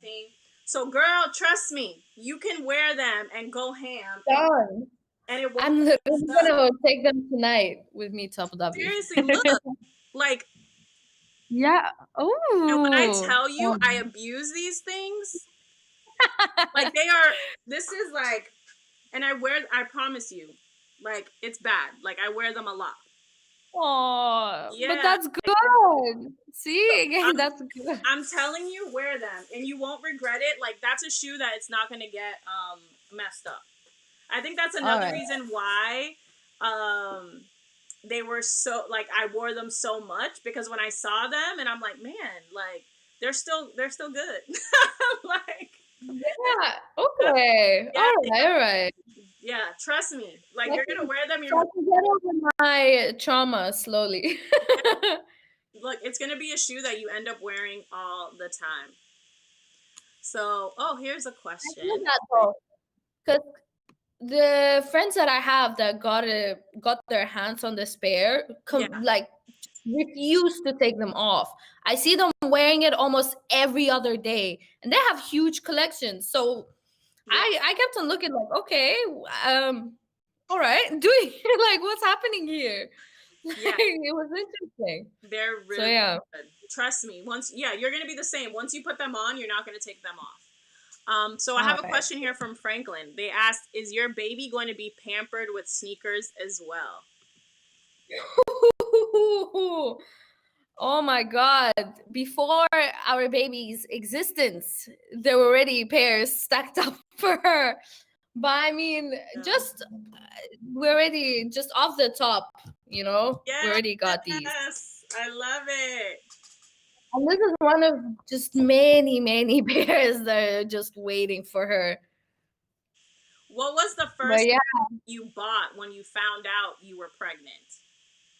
A: anything. So, girl, trust me, you can wear them and go ham,
B: done.
A: and it won't
B: I'm
A: get
B: literally
A: messed up.
B: gonna take them tonight with me to Abu Dhabi.
A: Seriously, look, like,
B: Yeah.
A: and when I
B: Oh.
A: tell you I abuse these things, like they are. This is like, and I wear. I promise you, like it's bad. Like I wear them a lot.
B: Oh, but
A: Yeah,
B: that's
A: like,
B: good. See, again,
A: I'm
B: that's good.
A: I'm telling you, wear them, and you won't regret it. Like that's a shoe that it's not gonna get messed up. I think that's
B: All
A: another
B: right.
A: reason why um they were so like I wore them so much because when I saw them and I'm like, man, like they're still good. Like
B: Yeah. Okay.
A: yeah,
B: All right. All right.
A: yeah, trust me. Like
B: So I
A: you're gonna
B: can,
A: wear them, you're
B: so
A: gonna
B: I can get over my trauma slowly.
A: yeah, look, it's gonna be a shoe that you end up wearing all the time. So, oh, here's a
B: I feel
A: question.
B: that though, because the friends that I have that got their hands on the spare,
A: Yeah,
B: like refuse to take them off. I see them wearing it almost every other day, and they have huge collections. So
A: yeah,
B: I kept on looking like, okay, all right, doing like what's happening here? Like
A: yeah.
B: it was interesting.
A: They're
B: So
A: really
B: yeah.
A: good. Trust me. Once, yeah, you're gonna be the same. Once you put them on, you're not gonna take them off. So I
B: All
A: have a
B: right.
A: question here from Franklin. They asked, "Is your baby going to be pampered with sneakers as well?"
B: Oh my God. Before our baby's existence, there were already pairs stacked up for her. But I mean,
A: Yeah.
B: just we're already just off the top, we
A: Yes,
B: already got these.
A: I love it.
B: And this is one of just many, many pairs that are just waiting for her.
A: What was the
B: But
A: first
B: yeah,
A: you bought when you found out you were pregnant?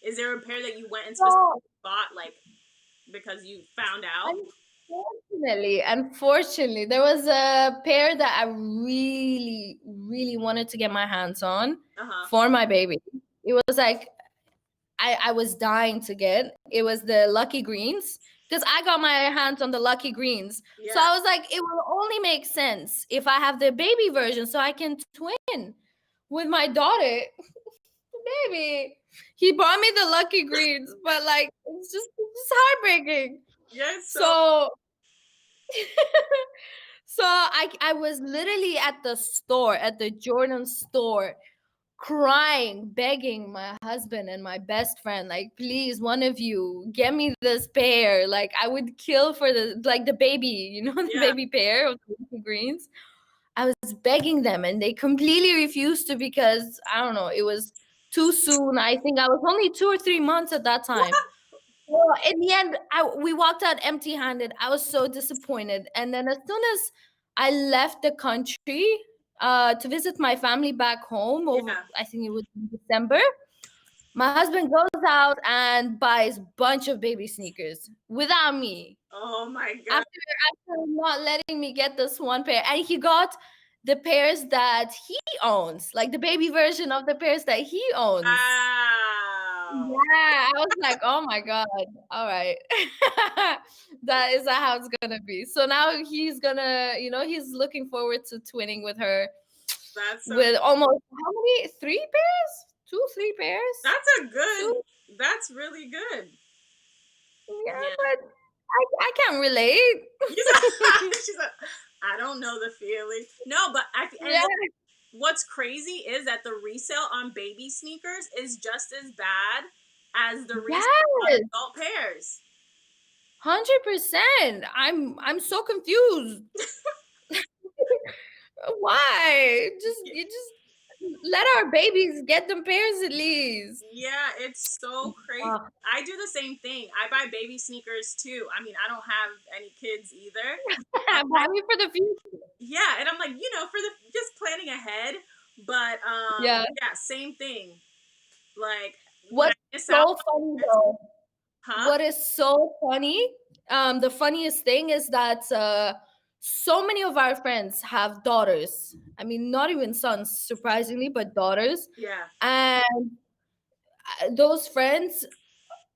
A: Is there a pair that you went and specifically
B: so
A: bought, like because you found out?
B: unfortunately, there was a pair that I really, really wanted to get my hands on
A: Uh huh.
B: for my baby. It was like I was dying to get. It was the Lucky Greens. because I got my hands on the lucky greens. So
A: Yeah.
B: I was like, it will only make sense if I have the baby version so I can twin with my daughter. Baby. He bought me the lucky greens, but like it's heartbreaking.
A: Yes. So
B: So so I was literally at the store, at the Jordan store, crying, begging my husband and my best friend, like, please, one of you, get me this pair. Like, I would kill for the baby, the
A: yeah.
B: baby pair of the greens. I was begging them, and they completely refused to because I don't know, it was too soon. I think I was only 2 or 3 months at that time. Well, in the end, we walked out empty-handed. I was so disappointed. And then as soon as I left the country to visit my family back home over,
A: Yeah.
B: I think it was in December, my husband goes out and buys bunch of baby sneakers without me.
A: Oh my god.
B: After not letting me get this one pair, and he got the pairs that he owns, like the baby version of the pairs that he owns.
A: Wow.
B: Yeah, I was like, "Oh my god, all right." That is how it's gonna be. So now he's gonna, he's looking forward to twinning with her
A: That's so.
B: with almost how many? 3 pairs? 2, 3 pairs?
A: That's a good.
B: 2?
A: That's really good.
B: Yeah,
A: Yeah.
B: but I can't relate.
A: She's like, I don't know the feeling. No, but and
B: Yeah.
A: what's crazy is that the resale on baby sneakers is just as bad as the resale on
B: Yes,
A: adult pairs.
B: 100%. I'm so confused. Why? You just let our babies get them pairs at least.
A: Yeah, it's so crazy.
B: Ugh.
A: I do the same thing. I buy baby sneakers too. I mean, I don't have any kids either.
B: Buy me for the future.
A: Yeah, and I'm like, for the just planning ahead. But
B: Yeah.
A: yeah, same thing. Like when I
B: What's
A: miss out,
B: so funny though,
A: huh?
B: what is so funny, the funniest thing is that so many of our friends have daughters. I mean, not even sons, surprisingly, but daughters.
A: Yeah,
B: And those friends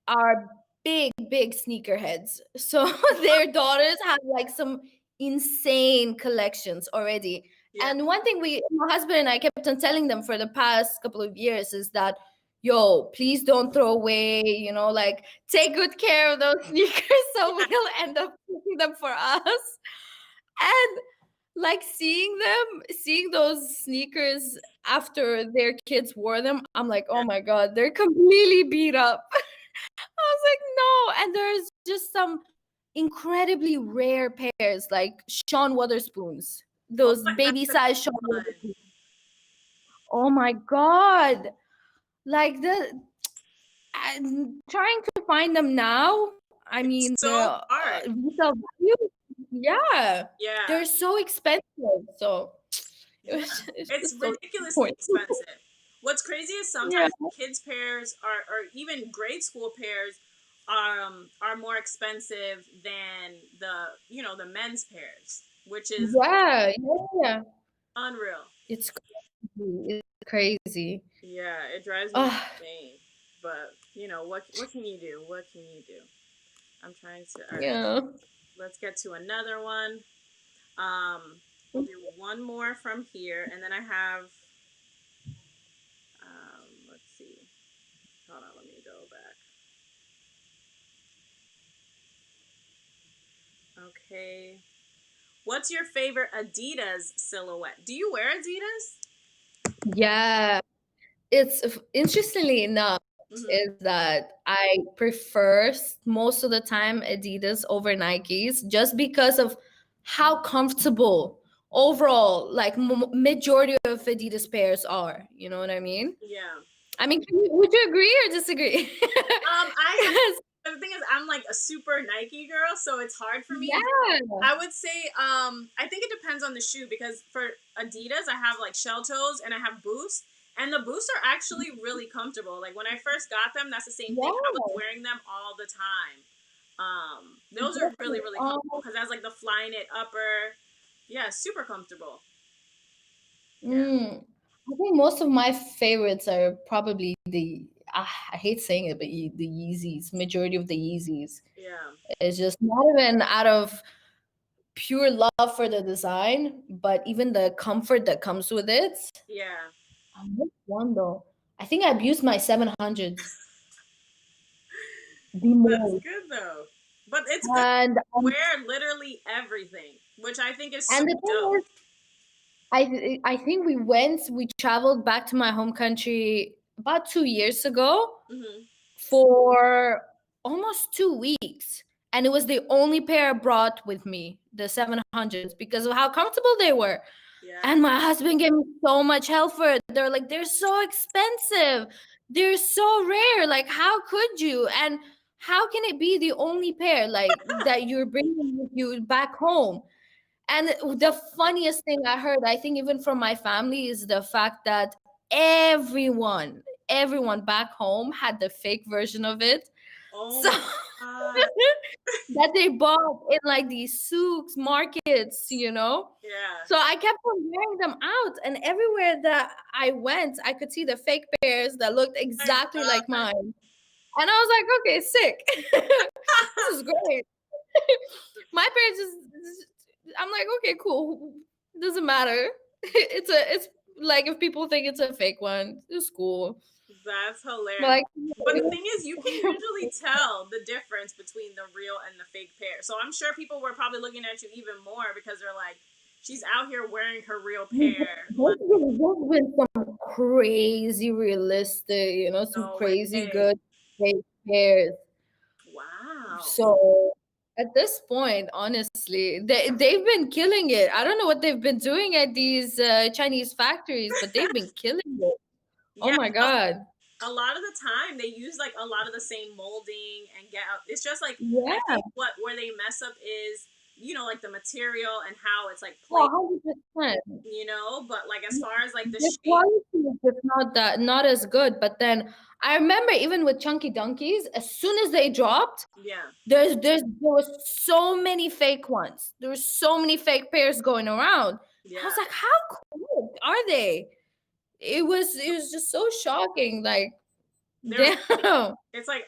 B: are big, big sneakerheads. So their daughters have like some insane collections already.
A: yeah.
B: And one thing my husband and I kept on telling them for the past couple of years is that, yo, please don't throw away, like take good care of those sneakers so we'll end up keeping them for us. And like seeing those sneakers after their kids wore them, I'm like, oh my God, they're completely beat up. I was like, no. And there's just some incredibly rare pairs, like Sean Wotherspoons,
A: Oh,
B: those
A: that's
B: baby
A: a
B: size Sean
A: good one.
B: Wotherspoons. Oh my God. Like I'm trying to find them now. I
A: It's
B: mean,
A: so hard.
B: resale value, yeah,
A: Yeah,
B: they're so expensive. So
A: yeah.
B: it's
A: It's
B: just so
A: ridiculously
B: disappointing.
A: expensive. What's crazy is
B: Yeah,
A: sometimes kids pairs or even grade school pairs are more expensive than the men's pairs, which is
B: yeah, yeah.
A: unreal.
B: It's crazy. It's crazy.
A: Yeah, it drives me
B: Oh,
A: insane. But what can you do? What can you do? I'm trying to. All right,
B: yeah.
A: let's get to another one. We'll do one more from here, and then I have. Let's see. Hold on, let me go back. Okay. What's your favorite Adidas silhouette? Do you wear Adidas?
B: Yeah. It's interestingly enough
A: Mm-hmm.
B: is that I prefer most of the time Adidas over Nikes just because of how comfortable overall like majority of Adidas pairs are. You know what I mean?
A: Yeah.
B: I mean, would you agree or disagree?
A: I have.
B: Because
A: The thing is, I'm like a super Nike girl, so it's hard for me.
B: yeah,
A: I would say, I think it depends on the shoe because for Adidas, I have like shell toes and I have boosts, and the boosts are actually really comfortable. Like when I first got them, that's the same thing. I was
B: yeah,
A: wearing them all the time. Those are really
B: definitely.
A: really comfortable because that's like the flying it upper. Yeah, super comfortable. Yeah.
B: I think most of my favorites are probably the I hate saying it, but the Yeezys, majority of the Yeezys,
A: Yeah.
B: is just not even out of pure love for the design, but even the comfort that comes with it.
A: Yeah.
B: Which one though? I think I've used my 700s the
A: That's
B: most.
A: good though. But it's good
B: And
A: to wear literally everything, which I think is so
B: the thing
A: dope.
B: is, I think we traveled back to my home country about 2 years ago
A: Hmm.
B: for almost 2 weeks. And it was the only pair I brought with me, the 700s, because of how comfortable they were.
A: Yeah.
B: And my husband gave me so much hell for it. They're like, they're so expensive. They're so rare. Like, how could you? And how can it be the only pair like that you're bringing with you back home? And the funniest thing I heard, I think even from my family, is the fact that everyone back home had the fake version of it.
A: Oh
B: So
A: my god.
B: that they bought in like these souks, markets, you know?
A: Yeah.
B: So I kept on wearing them out, and everywhere that I went, I could see the fake pairs that looked
A: My
B: exactly like
A: god.
B: mine. And I was like, okay, sick. This is great. My parents I'm like, okay, cool. Doesn't matter. It's like if people think it's a fake one, it's cool.
A: That's
B: But
A: hilarious.
B: like,
A: But the thing is, you can usually tell the difference between the real and the fake pair. So I'm sure people were probably looking at you even more because they're like, she's out here wearing her real pair. Like,
B: there's been some crazy realistic, some
A: no
B: crazy
A: way.
B: good fake pairs.
A: Wow.
B: So at this point, honestly, they've been killing it. I don't know what they've been doing at these Chinese factories, but they've been killing it. Oh
A: Yeah.
B: my god.
A: A lot of the time they use like a lot of the same molding and get out. It's just like I
B: Yeah.
A: think where they mess up is like the material and how it's like
B: Oh,
A: placed,
B: 100%.
A: but like as far as like the
B: The
A: shape.
B: quality is just not as good. But then I remember even with Chunky Donkeys, as soon as they dropped,
A: Yeah.
B: there was so many fake ones. There were so many fake pairs going around. I was
A: Yeah.
B: like, how cool are they? It was just so shocking. Like,
A: They're
B: damn.
A: it's like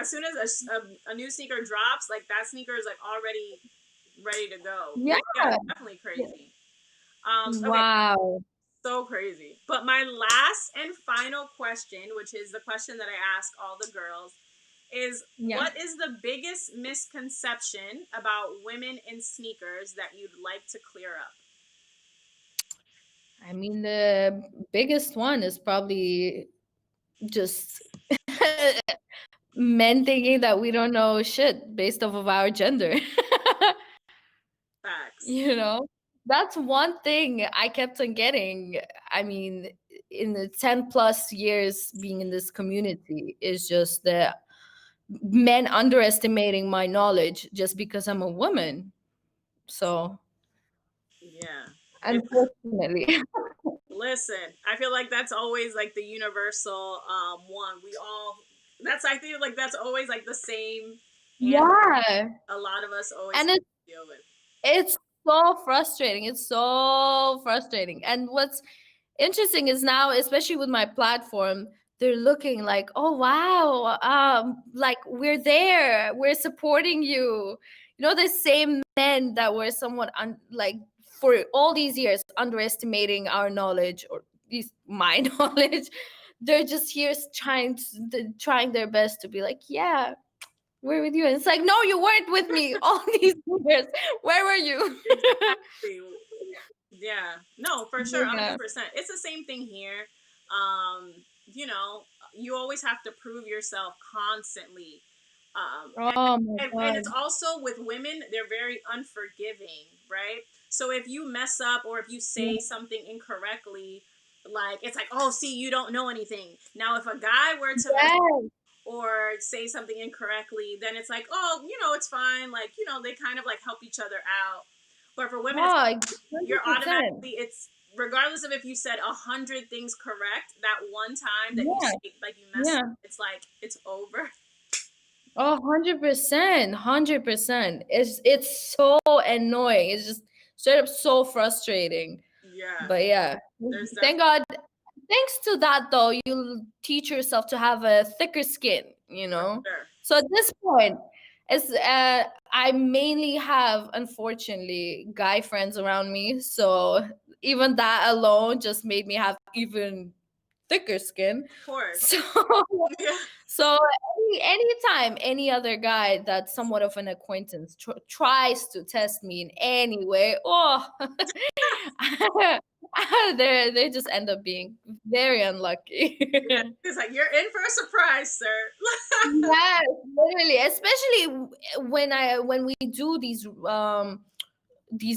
A: as soon as a new sneaker drops, like that sneaker is like already ready to go.
B: Yeah.
A: It's definitely crazy. Okay,
B: Wow.
A: so crazy. But my last and final question, which is the question that I ask all the girls, is
B: Yeah.
A: what is the biggest misconception about women in sneakers that you'd like to clear up?
B: I mean, the biggest one is probably just men thinking that we don't know shit based off of our gender.
A: Facts.
B: you know, that's one thing I kept on getting. I mean, in the 10 plus years being in this community, is just the men underestimating my knowledge just because I'm a woman. So,
A: Yeah. It's
B: unfortunately.
A: Listen, I feel like that's always like the universal one. We all I feel like that's always like the same and
B: Yeah.
A: a lot of us always
B: And
A: have to deal with.
B: it's so frustrating. It's so frustrating. And what's interesting is now, especially with my platform, they're looking like, oh wow, like we're there, we're supporting you. The same men that were somewhat like for all these years underestimating our knowledge, or at least my knowledge, they're just here trying their best to be like, yeah, we're with you. And it's like, no, you weren't with me all these years. Where were you?
A: Exactly. Yeah. No, for sure,
B: Yeah.
A: 100%. It's the same thing here. Um, you know, you always have to prove yourself constantly. Um, and,
B: Oh my
A: and it's
B: god.
A: also with women, they're very unforgiving, right? So if you mess up or if you say something incorrectly, like it's like, oh, see, you don't know anything. Now, if a guy were to mess
B: Yes.
A: or say something incorrectly, then it's like, oh, it's fine. Like, they kind of like help each other out. But for women, it's
B: Oh,
A: you're
B: 100%.
A: automatically it's regardless of if you said 100 things correct, that one time that you
B: Yeah.
A: say like you messed
B: Yeah.
A: up, it's like it's over.
B: Oh, 100%. 100%. It's so annoying. It's just straight up so frustrating.
A: Yeah,
B: But yeah.
A: there's
B: Thank
A: definitely
B: God thanks to that though, you'll teach yourself to have a thicker skin,
A: For sure.
B: so at this point, as I mainly have, unfortunately, guy friends around me, so even that alone just made me have even thicker skin.
A: Of course.
B: So
A: Yeah.
B: so anytime any other guy that's somewhat of an acquaintance tries to test me in any way, oh, they just end up being very unlucky.
A: Yeah. It's like, you're in for a surprise, sir.
B: Yes, literally, especially when we do these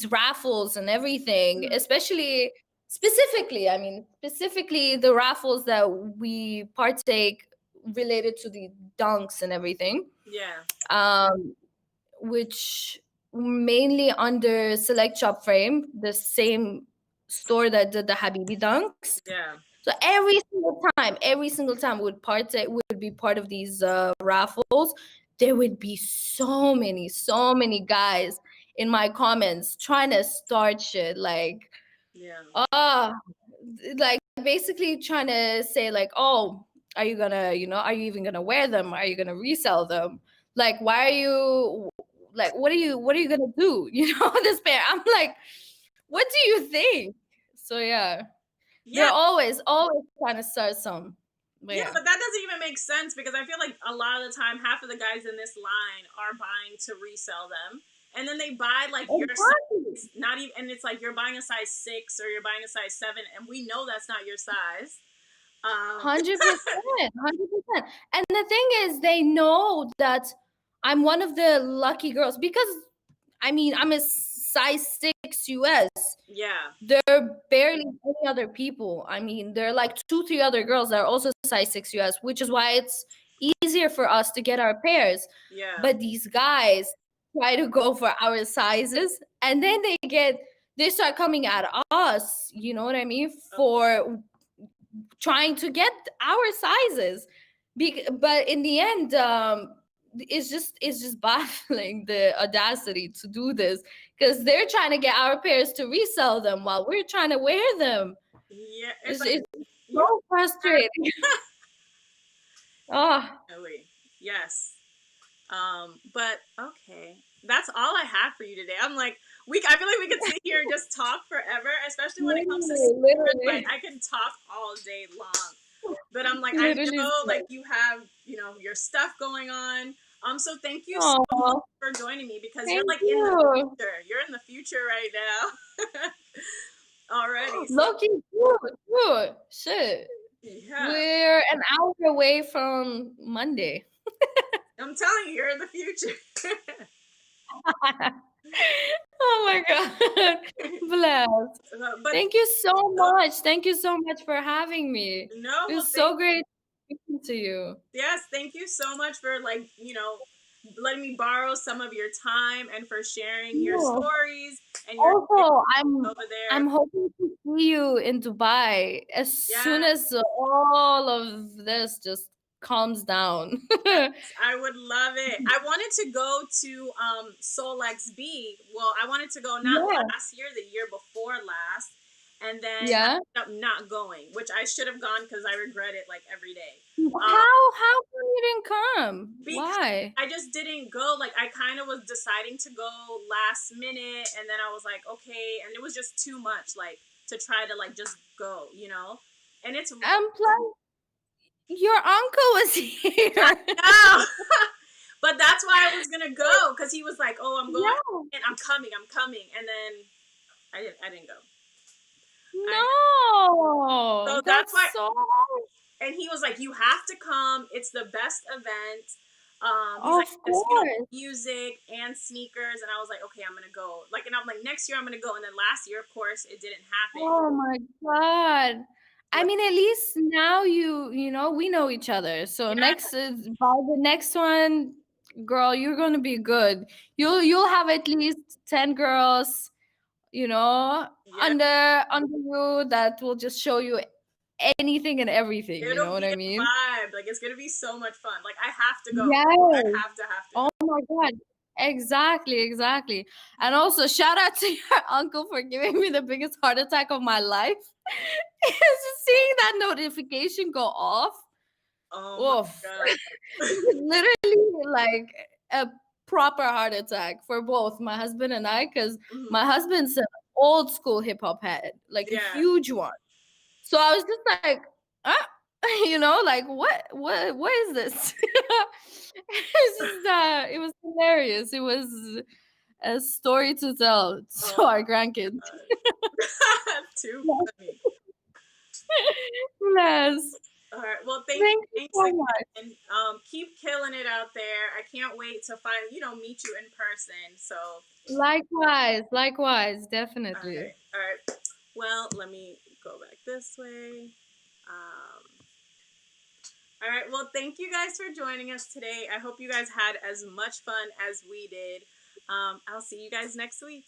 B: raffles and everything, especially specifically the raffles that we partake related to the dunks and everything,
A: Yeah.
B: which mainly under Select Shop Frame, the same store that did the Habibi dunks.
A: Yeah.
B: So every single time would be part of these raffles, there would be so many guys in my comments trying to start shit, like,
A: Yeah.
B: like basically trying to say like, oh, are you gonna, are you even gonna wear them? Are you gonna resell them? Like, why are you, like, what are you gonna do? This pair. I'm like, what do you think? So yeah. They're
A: Yeah.
B: always trying to start some. But
A: Yeah,
B: yeah.
A: but that doesn't even make sense because I feel like a lot of the time, half of the guys in this line are buying to resell them, and then they buy like your
B: Exactly.
A: size, not even, and it's like you're buying a size 6 or you're buying a size 7, and we know that's not your size.
B: 100%. 100%. And the thing is, they know that I'm one of the lucky girls because I'm a size 6 US.
A: Yeah.
B: There are barely any other people. There are like 2, 3 other girls that are also size 6 US, which is why it's easier for us to get our pairs.
A: Yeah.
B: But these guys try to go for our sizes, and then they start coming at us, you know what I mean, for trying to get our sizes. But in the end, it's just baffling, the audacity to do this, because they're trying to get our pairs to resell them while we're trying to wear them.
A: Yeah. It's
B: It's,
A: like
B: it's
A: you.
B: so frustrating. Oh,
A: Yes. But okay, that's all I have for you today. I'm like, I feel like we could sit here and just talk forever, especially when it comes to
B: literally,
A: sneakers. Like,
B: literally,
A: I can talk all day long. But I'm like, I
B: literally.
A: know like you have, your stuff going on. So thank you so much
B: Oh,
A: for joining me because you're
B: thank
A: like in the
B: you.
A: future. You're in the future right now. Already. So
B: Loki, good. Shit.
A: yeah,
B: We're an hour away from Monday.
A: I'm telling you, you're in the future.
B: Oh my God. Bless.
A: But
B: Thank you so
A: so,
B: much. Thank you so much for having me.
A: no,
B: It
A: well,
B: was so great speaking to you.
A: yes, thank you so much for letting me borrow some of your time and for sharing your
B: No.
A: stories and your
B: Also,
A: over there.
B: I'm hoping to see you in Dubai as soon
A: Yeah,
B: as all of this just calms down.
A: I would love it. I wanted to go to Soul XB. Well, I wanted to go not
B: Yeah.
A: last year, the year before last, and then I
B: Yeah.
A: ended up not going, which I should have gone because I regret it like every day. Um,
B: How come you didn't come?
A: because
B: Why?
A: I just didn't go. Like, I kind of was deciding to go last minute, and then I was like, okay, and it was just too much, like to try to like just go. And it's
B: Plus, your uncle was here.
A: no. But that's why I was gonna go because he was like, "Oh, I'm going,
B: Yeah.
A: and I'm coming," and then I didn't go.
B: No,
A: So that's
B: that's
A: why,
B: so.
A: and he was like, "You have to come. It's the best event." He's
B: Of
A: like, "There's
B: course.
A: music and sneakers," and I was like, "Okay, I'm gonna go." Like, and I'm like, "Next year I'm gonna go," and then last year, of course, it didn't happen.
B: Oh my God.
A: But
B: At least now we know each other. So
A: yeah,
B: by the next one, girl, you're gonna be good. You'll have at least 10 girls,
A: yeah,
B: under you that will just show you anything and everything. You know
A: it'll
B: what
A: be
B: I
A: a
B: mean?
A: vibe. Like, it's gonna be so much fun. Like, I have to go. I
B: Yes.
A: have to
B: Oh my God. Exactly. And also, shout out to your uncle for giving me the biggest heart attack of my life. Just seeing that notification go off.
A: Oh my
B: Oof.
A: god.
B: Literally like a proper heart attack for both my husband and I, because
A: Mhm.
B: my husband's an old school hip hop head, like a
A: Yeah.
B: huge one. So I was just like, ah, like what is this? It's just it was hilarious. It was a story to tell to
A: Oh
B: our
A: my
B: grandkids.
A: god. Too funny.
B: Yes.
A: All right. Well,
B: Thank you
A: thanks
B: so much.
A: again. Keep killing it out there. I can't wait to meet you in person. So,
B: Likewise,
A: all
B: definitely.
A: right. All right. Well, let me go back this way. Um, all right. Well, thank you guys for joining us today. I hope you guys had as much fun as we did. I'll see you guys next week.